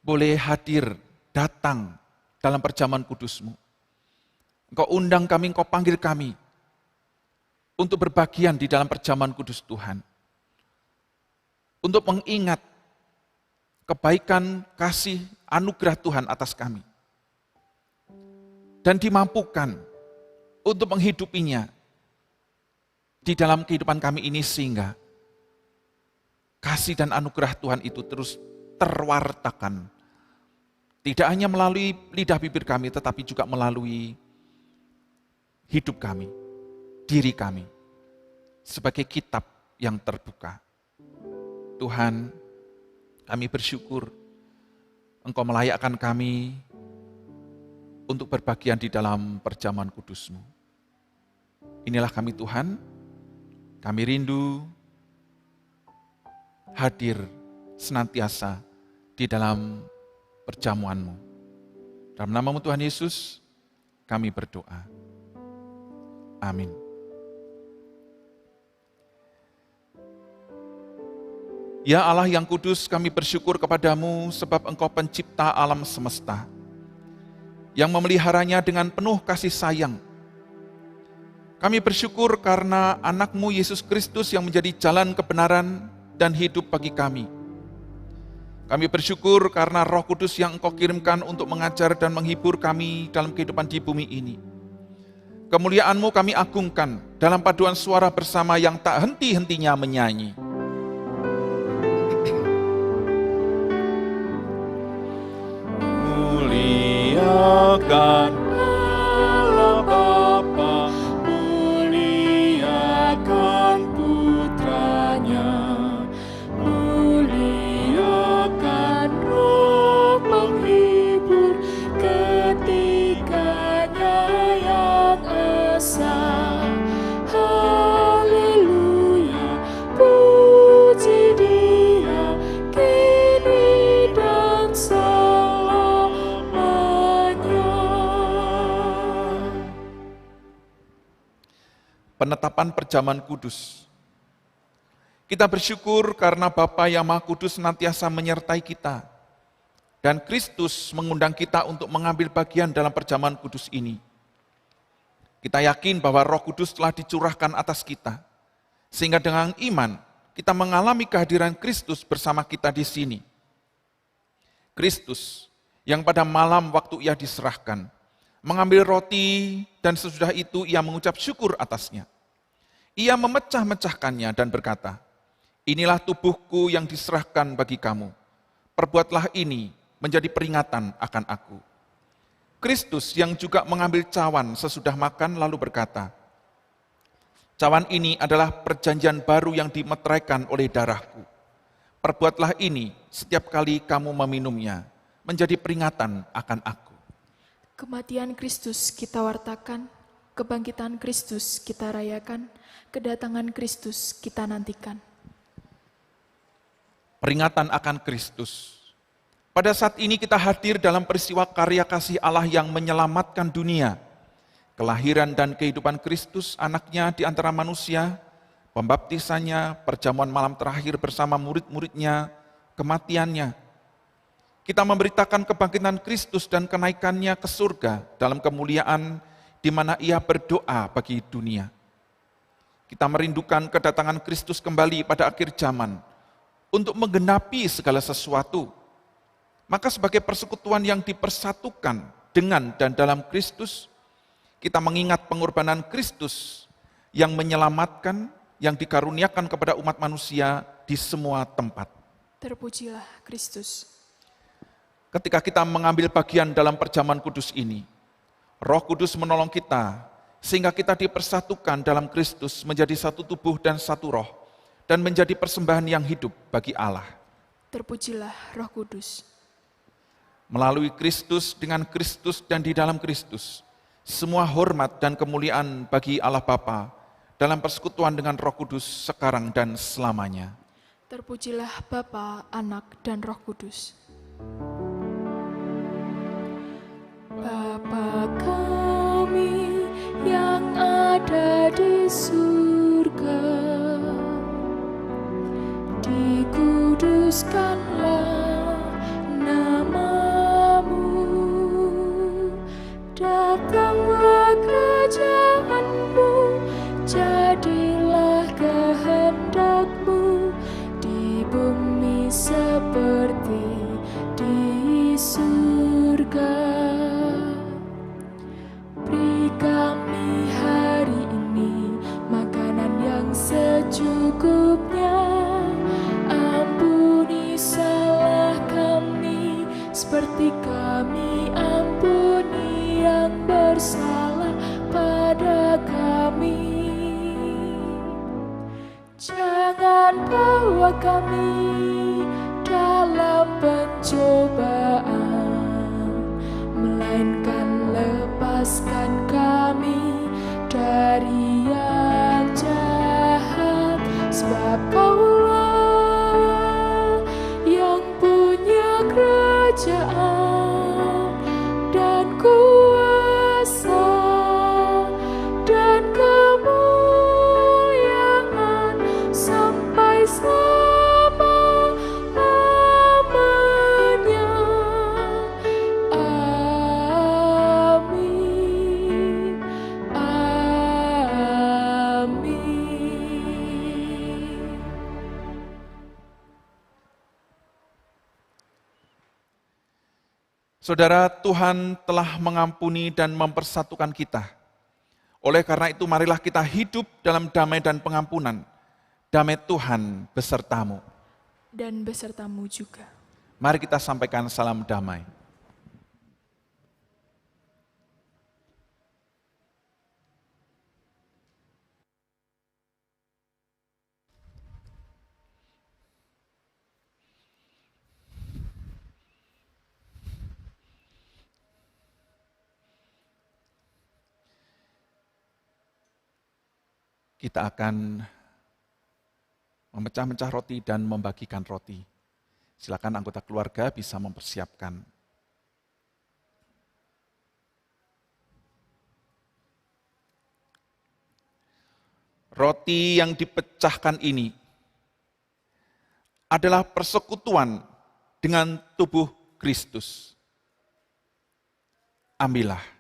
boleh hadir, datang dalam perjamuan kudus-Mu. Engkau undang kami, Engkau panggil kami untuk berbagian di dalam perjamuan kudus Tuhan. Untuk mengingat kebaikan, kasih, anugerah Tuhan atas kami. Dan dimampukan untuk menghidupinya di dalam kehidupan kami ini sehingga kasih dan anugerah Tuhan itu terus terwartakan. Tidak hanya melalui lidah bibir kami, tetapi juga melalui hidup kami, diri kami, sebagai kitab yang terbuka. Tuhan, kami bersyukur Engkau melayakkan kami untuk berbagian di dalam perjamuan kudus-Mu. Inilah kami Tuhan, kami rindu hadir senantiasa di dalam perjamuan-Mu. Dalam nama-Mu Tuhan Yesus, kami berdoa. Amin. Ya Allah yang kudus, kami bersyukur kepadamu sebab Engkau pencipta alam semesta, yang memeliharanya dengan penuh kasih sayang. Kami bersyukur karena anak-Mu Yesus Kristus yang menjadi jalan kebenaran dan hidup bagi kami. Kami bersyukur karena Roh Kudus yang Engkau kirimkan untuk mengajar dan menghibur kami dalam kehidupan di bumi ini. Kemuliaan-Mu kami agungkan dalam paduan suara bersama yang tak henti-hentinya menyanyi. Muliakan Allah Bapa, muliakan Putranya, muliakan Roh penghibur ketiganya yang esa. Haleluya, puji Dia kini dan Penetapan perjamuan kudus. Kita bersyukur karena Bapa yang Maha Kudus senantiasa menyertai kita, dan Kristus mengundang kita untuk mengambil bagian dalam perjamuan kudus ini. Kita yakin bahwa Roh Kudus telah dicurahkan atas kita, sehingga dengan iman kita mengalami kehadiran Kristus bersama kita di sini. Kristus yang pada malam waktu Ia diserahkan, mengambil roti dan sesudah itu Ia mengucap syukur atasnya. Ia memecah-mecahkannya dan berkata, "Inilah tubuhku yang diserahkan bagi kamu. Perbuatlah ini menjadi peringatan akan aku." Kristus yang juga mengambil cawan sesudah makan lalu berkata, "Cawan ini adalah perjanjian baru yang dimeteraikan oleh darahku. Perbuatlah ini setiap kali kamu meminumnya, menjadi peringatan akan aku." Kematian Kristus kita wartakan, kebangkitan Kristus kita rayakan, kedatangan Kristus kita nantikan. Peringatan akan Kristus. Pada saat ini kita hadir dalam peristiwa karya kasih Allah yang menyelamatkan dunia. Kelahiran dan kehidupan Kristus, anaknya di antara manusia, pembaptisannya, perjamuan malam terakhir bersama murid-muridnya, kematiannya. Kita memberitakan kebangkitan Kristus dan kenaikannya ke surga dalam kemuliaan di mana Ia berdoa bagi dunia. Kita merindukan kedatangan Kristus kembali pada akhir zaman untuk menggenapi segala sesuatu. Maka sebagai persekutuan yang dipersatukan dengan dan dalam Kristus, kita mengingat pengorbanan Kristus yang menyelamatkan, yang dikaruniakan kepada umat manusia di semua tempat. Terpujilah Kristus. Ketika kita mengambil bagian dalam perjamuan kudus ini, Roh Kudus menolong kita sehingga kita dipersatukan dalam Kristus menjadi satu tubuh dan satu roh, dan menjadi persembahan yang hidup bagi Allah. Terpujilah Roh Kudus. Melalui Kristus, dengan Kristus, dan di dalam Kristus, semua hormat dan kemuliaan bagi Allah Bapa dalam persekutuan dengan Roh Kudus sekarang dan selamanya. Terpujilah Bapa, Anak, dan Roh Kudus. Bapa kami yang ada di surga, dikuduskanlah nama-Mu, datanglah kerajaan-Mu, jadilah kehendak-Mu di bumi seperti di surga. Beri kami hari ini makanan yang secukupnya. Ampuni salah kami seperti kami ampuni yang bersalah pada kami. Jangan bawa kami dalam pencobaan, melainkan lepaskan kami dari yang jahat, sebab Kaulah Saudara, Tuhan telah mengampuni dan mempersatukan kita. Oleh karena itu, marilah kita hidup dalam damai dan pengampunan. Damai Tuhan besertamu. Dan besertamu juga. Mari kita sampaikan salam damai. Kita akan memecah-mecah roti dan membagikan roti. Silakan anggota keluarga bisa mempersiapkan. Roti yang dipecahkan ini adalah persekutuan dengan tubuh Kristus. Ambillah.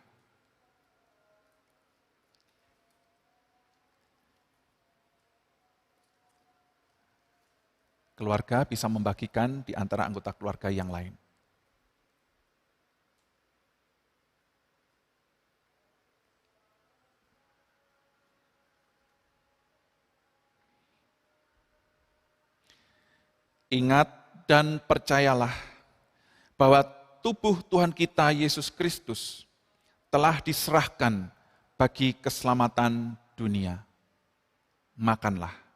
Keluarga bisa membagikan di antara anggota keluarga yang lain. Ingat dan percayalah bahwa tubuh Tuhan kita Yesus Kristus telah diserahkan bagi keselamatan dunia. Makanlah.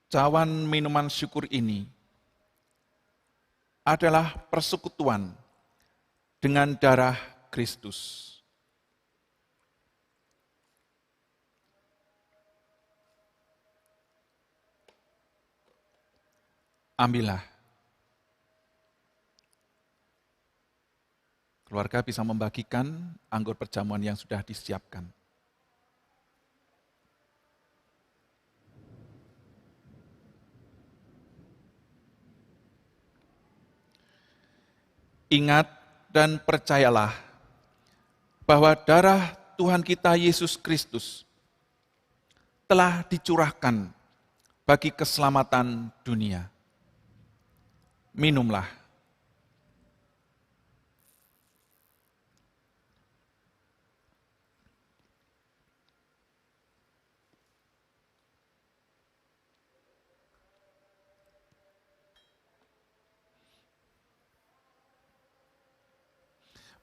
Cawan minuman syukur ini adalah persekutuan dengan darah Kristus. Ambillah. Keluarga bisa membagikan anggur perjamuan yang sudah disiapkan. Ingat dan percayalah bahwa darah Tuhan kita Yesus Kristus telah dicurahkan bagi keselamatan dunia. Minumlah.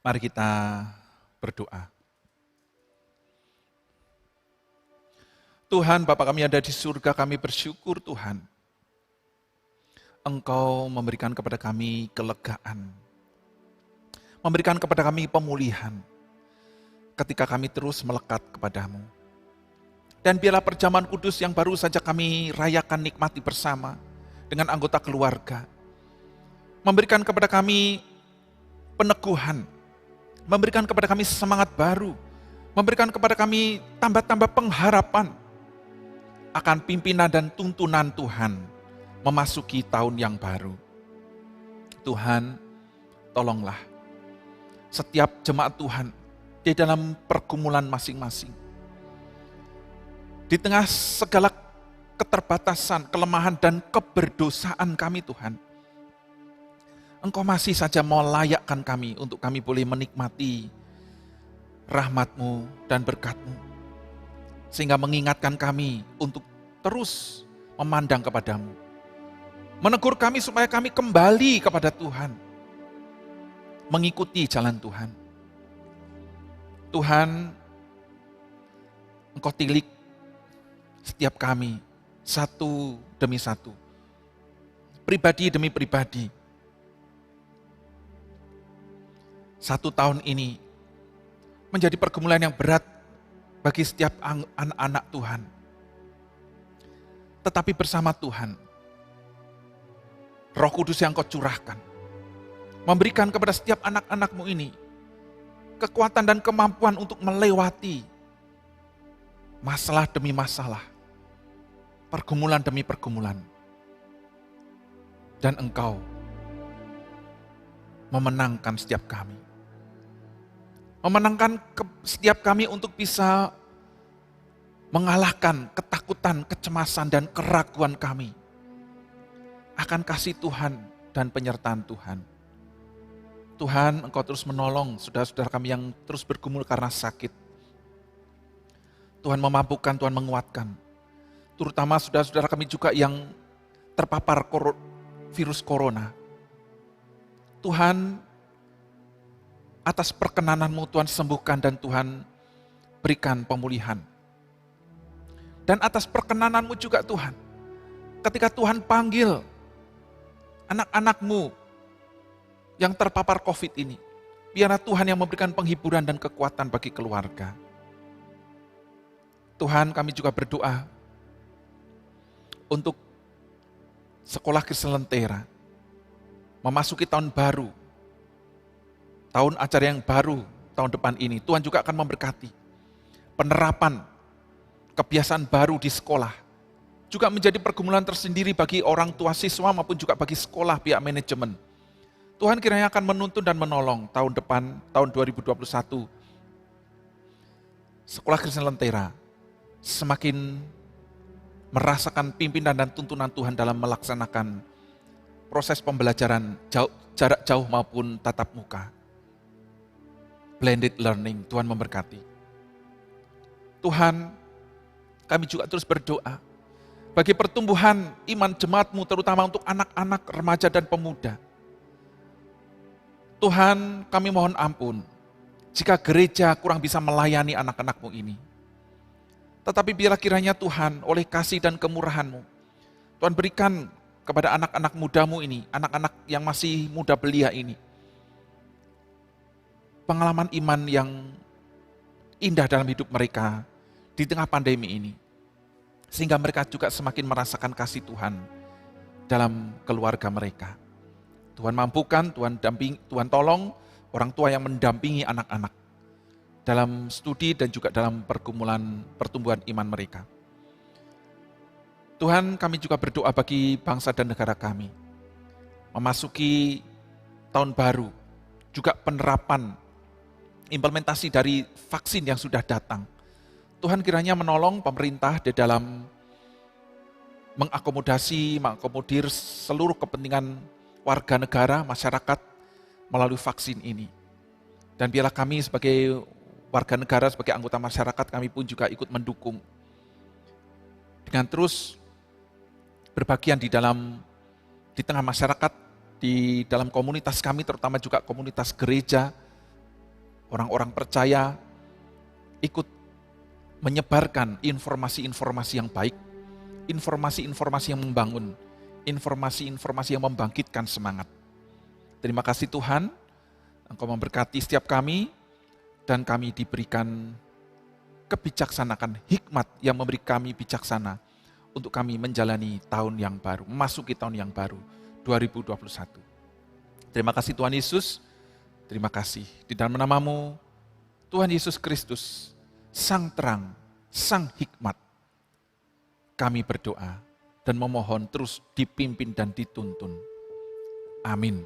Mari kita berdoa. Tuhan, Bapa kami ada di surga, kami bersyukur Tuhan. Engkau memberikan kepada kami kelegaan. Memberikan kepada kami pemulihan. Ketika kami terus melekat kepadamu. Dan biarlah perjamuan kudus yang baru saja kami rayakan nikmati bersama dengan anggota keluarga. Memberikan kepada kami peneguhan. Memberikan kepada kami semangat baru, memberikan kepada kami tambah-tambah pengharapan akan pimpinan dan tuntunan Tuhan memasuki tahun yang baru. Tuhan, tolonglah setiap jemaat Tuhan di dalam pergumulan masing-masing. Di tengah segala keterbatasan, kelemahan, dan keberdosaan kami Tuhan, Engkau masih saja mau layakkan kami untuk kami boleh menikmati rahmat-Mu dan berkat-Mu. Sehingga mengingatkan kami untuk terus memandang kepadamu. Menegur kami supaya kami kembali kepada Tuhan. Mengikuti jalan Tuhan. Tuhan, Engkau tilik setiap kami satu demi satu. Pribadi demi pribadi. 1 tahun ini menjadi pergumulan yang berat bagi setiap anak-anak Tuhan. Tetapi bersama Tuhan, Roh Kudus yang Kau curahkan, memberikan kepada setiap anak-anak-Mu ini kekuatan dan kemampuan untuk melewati masalah demi masalah, pergumulan demi pergumulan. Dan Engkau memenangkan setiap kami. Memenangkan setiap kami untuk bisa mengalahkan ketakutan, kecemasan, dan keraguan kami akan kasih Tuhan dan penyertaan Tuhan. Tuhan, Engkau terus menolong saudara-saudara kami yang terus bergumul karena sakit. Tuhan memampukan, Tuhan menguatkan. Terutama saudara-saudara kami juga yang terpapar virus corona. Tuhan, atas perkenanan-Mu Tuhan sembuhkan dan Tuhan berikan pemulihan. Dan atas perkenanan-Mu juga Tuhan, ketika Tuhan panggil anak-anak-Mu yang terpapar COVID ini, biarlah Tuhan yang memberikan penghiburan dan kekuatan bagi keluarga. Tuhan, kami juga berdoa untuk Sekolah Kristen Lentera memasuki tahun baru, tahun ajaran yang baru tahun depan ini. Tuhan juga akan memberkati penerapan kebiasaan baru di sekolah, juga menjadi pergumulan tersendiri bagi orang tua siswa maupun juga bagi sekolah pihak manajemen. Tuhan kiranya akan menuntun dan menolong tahun depan, tahun 2021. Sekolah Kristen Lentera semakin merasakan pimpinan dan tuntunan Tuhan dalam melaksanakan proses pembelajaran jarak jauh maupun tatap muka. Blended learning, Tuhan memberkati. Tuhan, kami juga terus berdoa bagi pertumbuhan iman jemaat-Mu, terutama untuk anak-anak, remaja, dan pemuda. Tuhan, kami mohon ampun jika gereja kurang bisa melayani anak-anak-Mu ini. Tetapi biarlah kiranya Tuhan, oleh kasih dan kemurahan-Mu, Tuhan berikan kepada anak-anak muda-Mu ini, anak-anak yang masih muda belia ini, pengalaman iman yang indah dalam hidup mereka di tengah pandemi ini. Sehingga mereka juga semakin merasakan kasih Tuhan dalam keluarga mereka. Tuhan mampukan, Tuhan tolong orang tua yang mendampingi anak-anak dalam studi dan juga dalam pertumbuhan iman mereka. Tuhan, kami juga berdoa bagi bangsa dan negara kami. Memasuki tahun baru, juga penerapan implementasi dari vaksin yang sudah datang. Tuhan kiranya menolong pemerintah di dalam mengakomodir seluruh kepentingan warga negara, masyarakat melalui vaksin ini. Dan biarlah kami sebagai warga negara, sebagai anggota masyarakat, kami pun juga ikut mendukung. Dengan terus berbagian di tengah masyarakat, di dalam komunitas kami, terutama juga komunitas gereja, orang-orang percaya, ikut menyebarkan informasi-informasi yang baik, informasi-informasi yang membangun, informasi-informasi yang membangkitkan semangat. Terima kasih Tuhan, Engkau memberkati setiap kami, dan kami diberikan kebijaksanaan, hikmat yang memberi kami bijaksana untuk kami menjalani tahun yang baru, memasuki tahun yang baru, 2021. Terima kasih Tuhan Yesus, terima kasih. Di dalam nama-Mu, Tuhan Yesus Kristus, Sang Terang, Sang Hikmat, kami berdoa dan memohon terus dipimpin dan dituntun. Amin.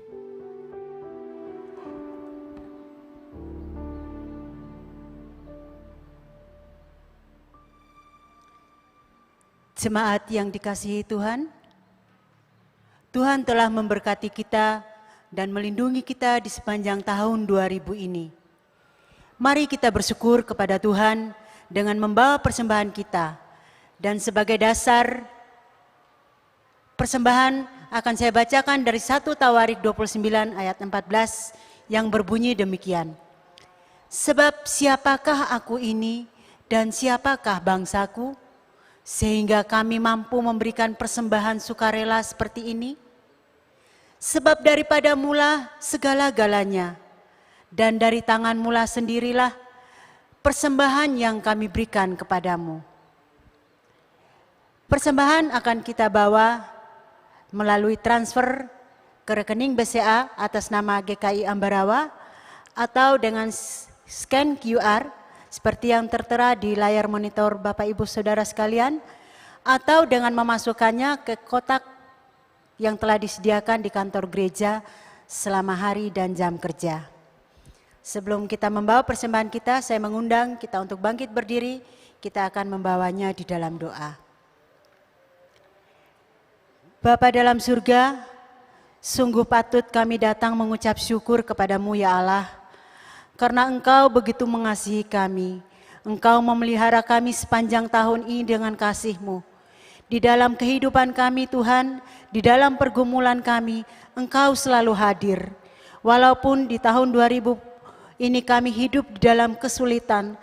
Jemaat yang dikasihi Tuhan, Tuhan telah memberkati kita dan melindungi kita di sepanjang tahun 2000 ini. Mari kita bersyukur kepada Tuhan dengan membawa persembahan kita. Dan sebagai dasar persembahan akan saya bacakan dari 1 Tawarik 29 ayat 14 yang berbunyi demikian. Sebab siapakah aku ini dan siapakah bangsaku, sehingga kami mampu memberikan persembahan sukarela seperti ini? Sebab daripada mula segala-galanya, dan dari tangan mula sendirilah persembahan yang kami berikan kepadamu. Persembahan akan kita bawa melalui transfer ke rekening BCA atas nama GKI Ambarawa atau dengan scan QR seperti yang tertera di layar monitor Bapak Ibu Saudara sekalian, atau dengan memasukkannya ke kotak yang telah disediakan di kantor gereja selama hari dan jam kerja. Sebelum kita membawa persembahan kita, saya mengundang kita untuk bangkit berdiri, kita akan membawanya di dalam doa. Bapa dalam surga, sungguh patut kami datang mengucap syukur kepadamu ya Allah, karena Engkau begitu mengasihi kami. Engkau memelihara kami sepanjang tahun ini dengan kasih-Mu. Di dalam kehidupan kami Tuhan, di dalam pergumulan kami, Engkau selalu hadir. Walaupun di tahun 2000 ini kami hidup di dalam kesulitan,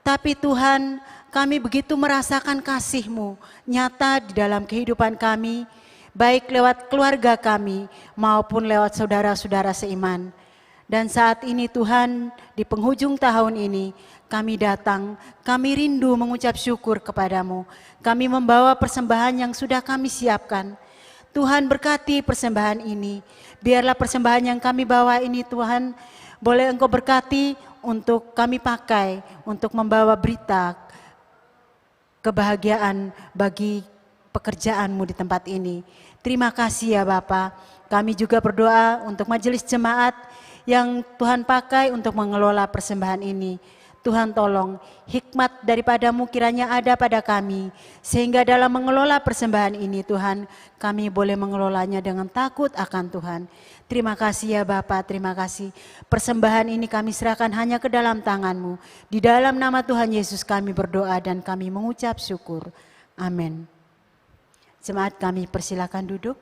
tapi Tuhan, kami begitu merasakan kasih-Mu nyata di dalam kehidupan kami, baik lewat keluarga kami maupun lewat saudara-saudara seiman. Dan saat ini Tuhan, di penghujung tahun ini, kami datang, kami rindu mengucap syukur kepadamu. Kami membawa persembahan yang sudah kami siapkan. Tuhan berkati persembahan ini. Biarlah persembahan yang kami bawa ini Tuhan, boleh Engkau berkati untuk kami pakai, untuk membawa berita kebahagiaan bagi pekerjaanmu di tempat ini. Terima kasih ya Bapa. Kami juga berdoa untuk majelis jemaat yang Tuhan pakai untuk mengelola persembahan ini. Tuhan tolong hikmat daripadamu kiranya ada pada kami, sehingga dalam mengelola persembahan ini Tuhan, kami boleh mengelolanya dengan takut akan Tuhan. Terima kasih ya Bapa, terima kasih. Persembahan ini kami serahkan hanya ke dalam tangan-Mu. Di dalam nama Tuhan Yesus kami berdoa dan kami mengucap syukur. Amin. Jemaat kami persilakan duduk.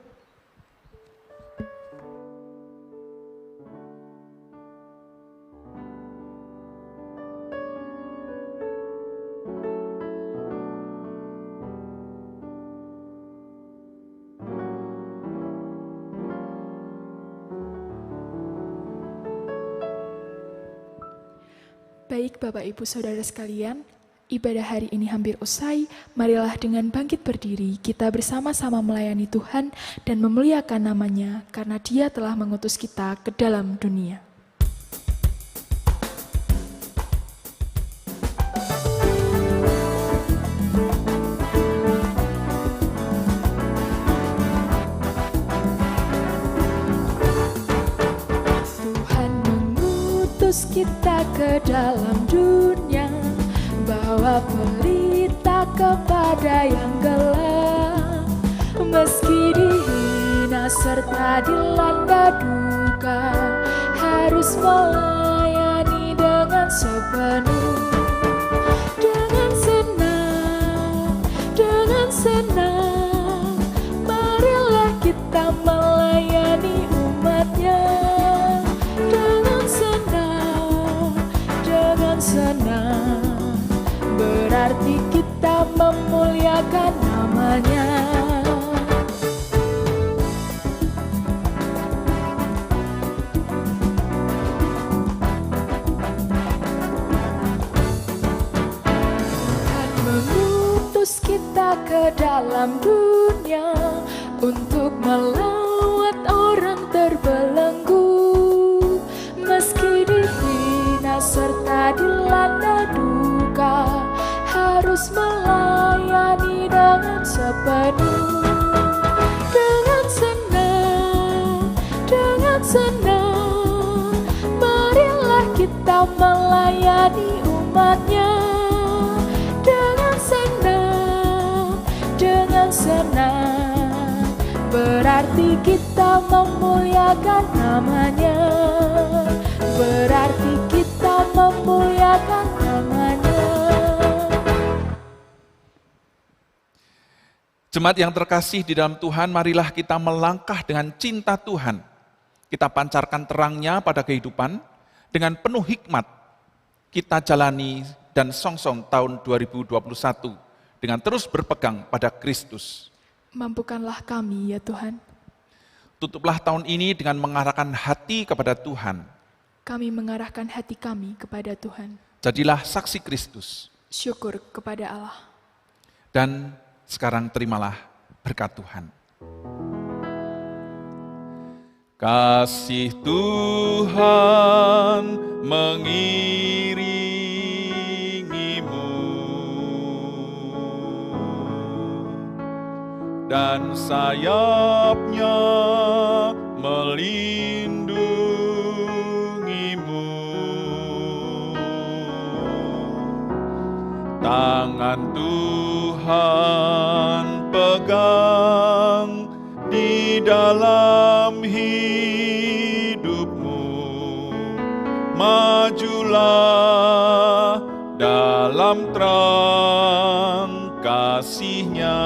Baik Bapak Ibu Saudara sekalian, ibadah hari ini hampir usai. Marilah dengan bangkit berdiri kita bersama-sama melayani Tuhan dan memuliakan namanya karena Dia telah mengutus kita ke dalam dunia. Tuhan mengutus kita ke dalam dunia, bawa pelita kepada yang gelap. Meski dihina serta dilanda duka, harus melayani dengan sepenuh. Dengan senang, marilah kita melayani umat-Nya. Senang, berarti kita memuliakan namanya. Tuhan mengutus kita ke dalam dunia untuk melawat orang terbelenggu. Meski dihina serta dilanda duka, harus melayani dengan sepenuh. Dengan senang, marilah kita melayani umat-Nya. Dengan senang, berarti kita memuliakan namanya. Berarti kita memuliakan namanya. Jemaat yang terkasih di dalam Tuhan, marilah kita melangkah dengan cinta Tuhan. Kita pancarkan terangnya pada kehidupan dengan penuh hikmat. Kita jalani dan songsong tahun 2021 dengan terus berpegang pada Kristus. Mampukanlah kami ya Tuhan. Tutuplah tahun ini dengan mengarahkan hati kepada Tuhan. Kami mengarahkan hati kami kepada Tuhan. Jadilah saksi Kristus. Syukur kepada Allah. Dan sekarang terimalah berkat Tuhan. Kasih Tuhan mengiringimu dan sayapnya melindungimu. Tangan Tuhan pegang di dalam hidupmu. Majulah dalam terang kasih-Nya.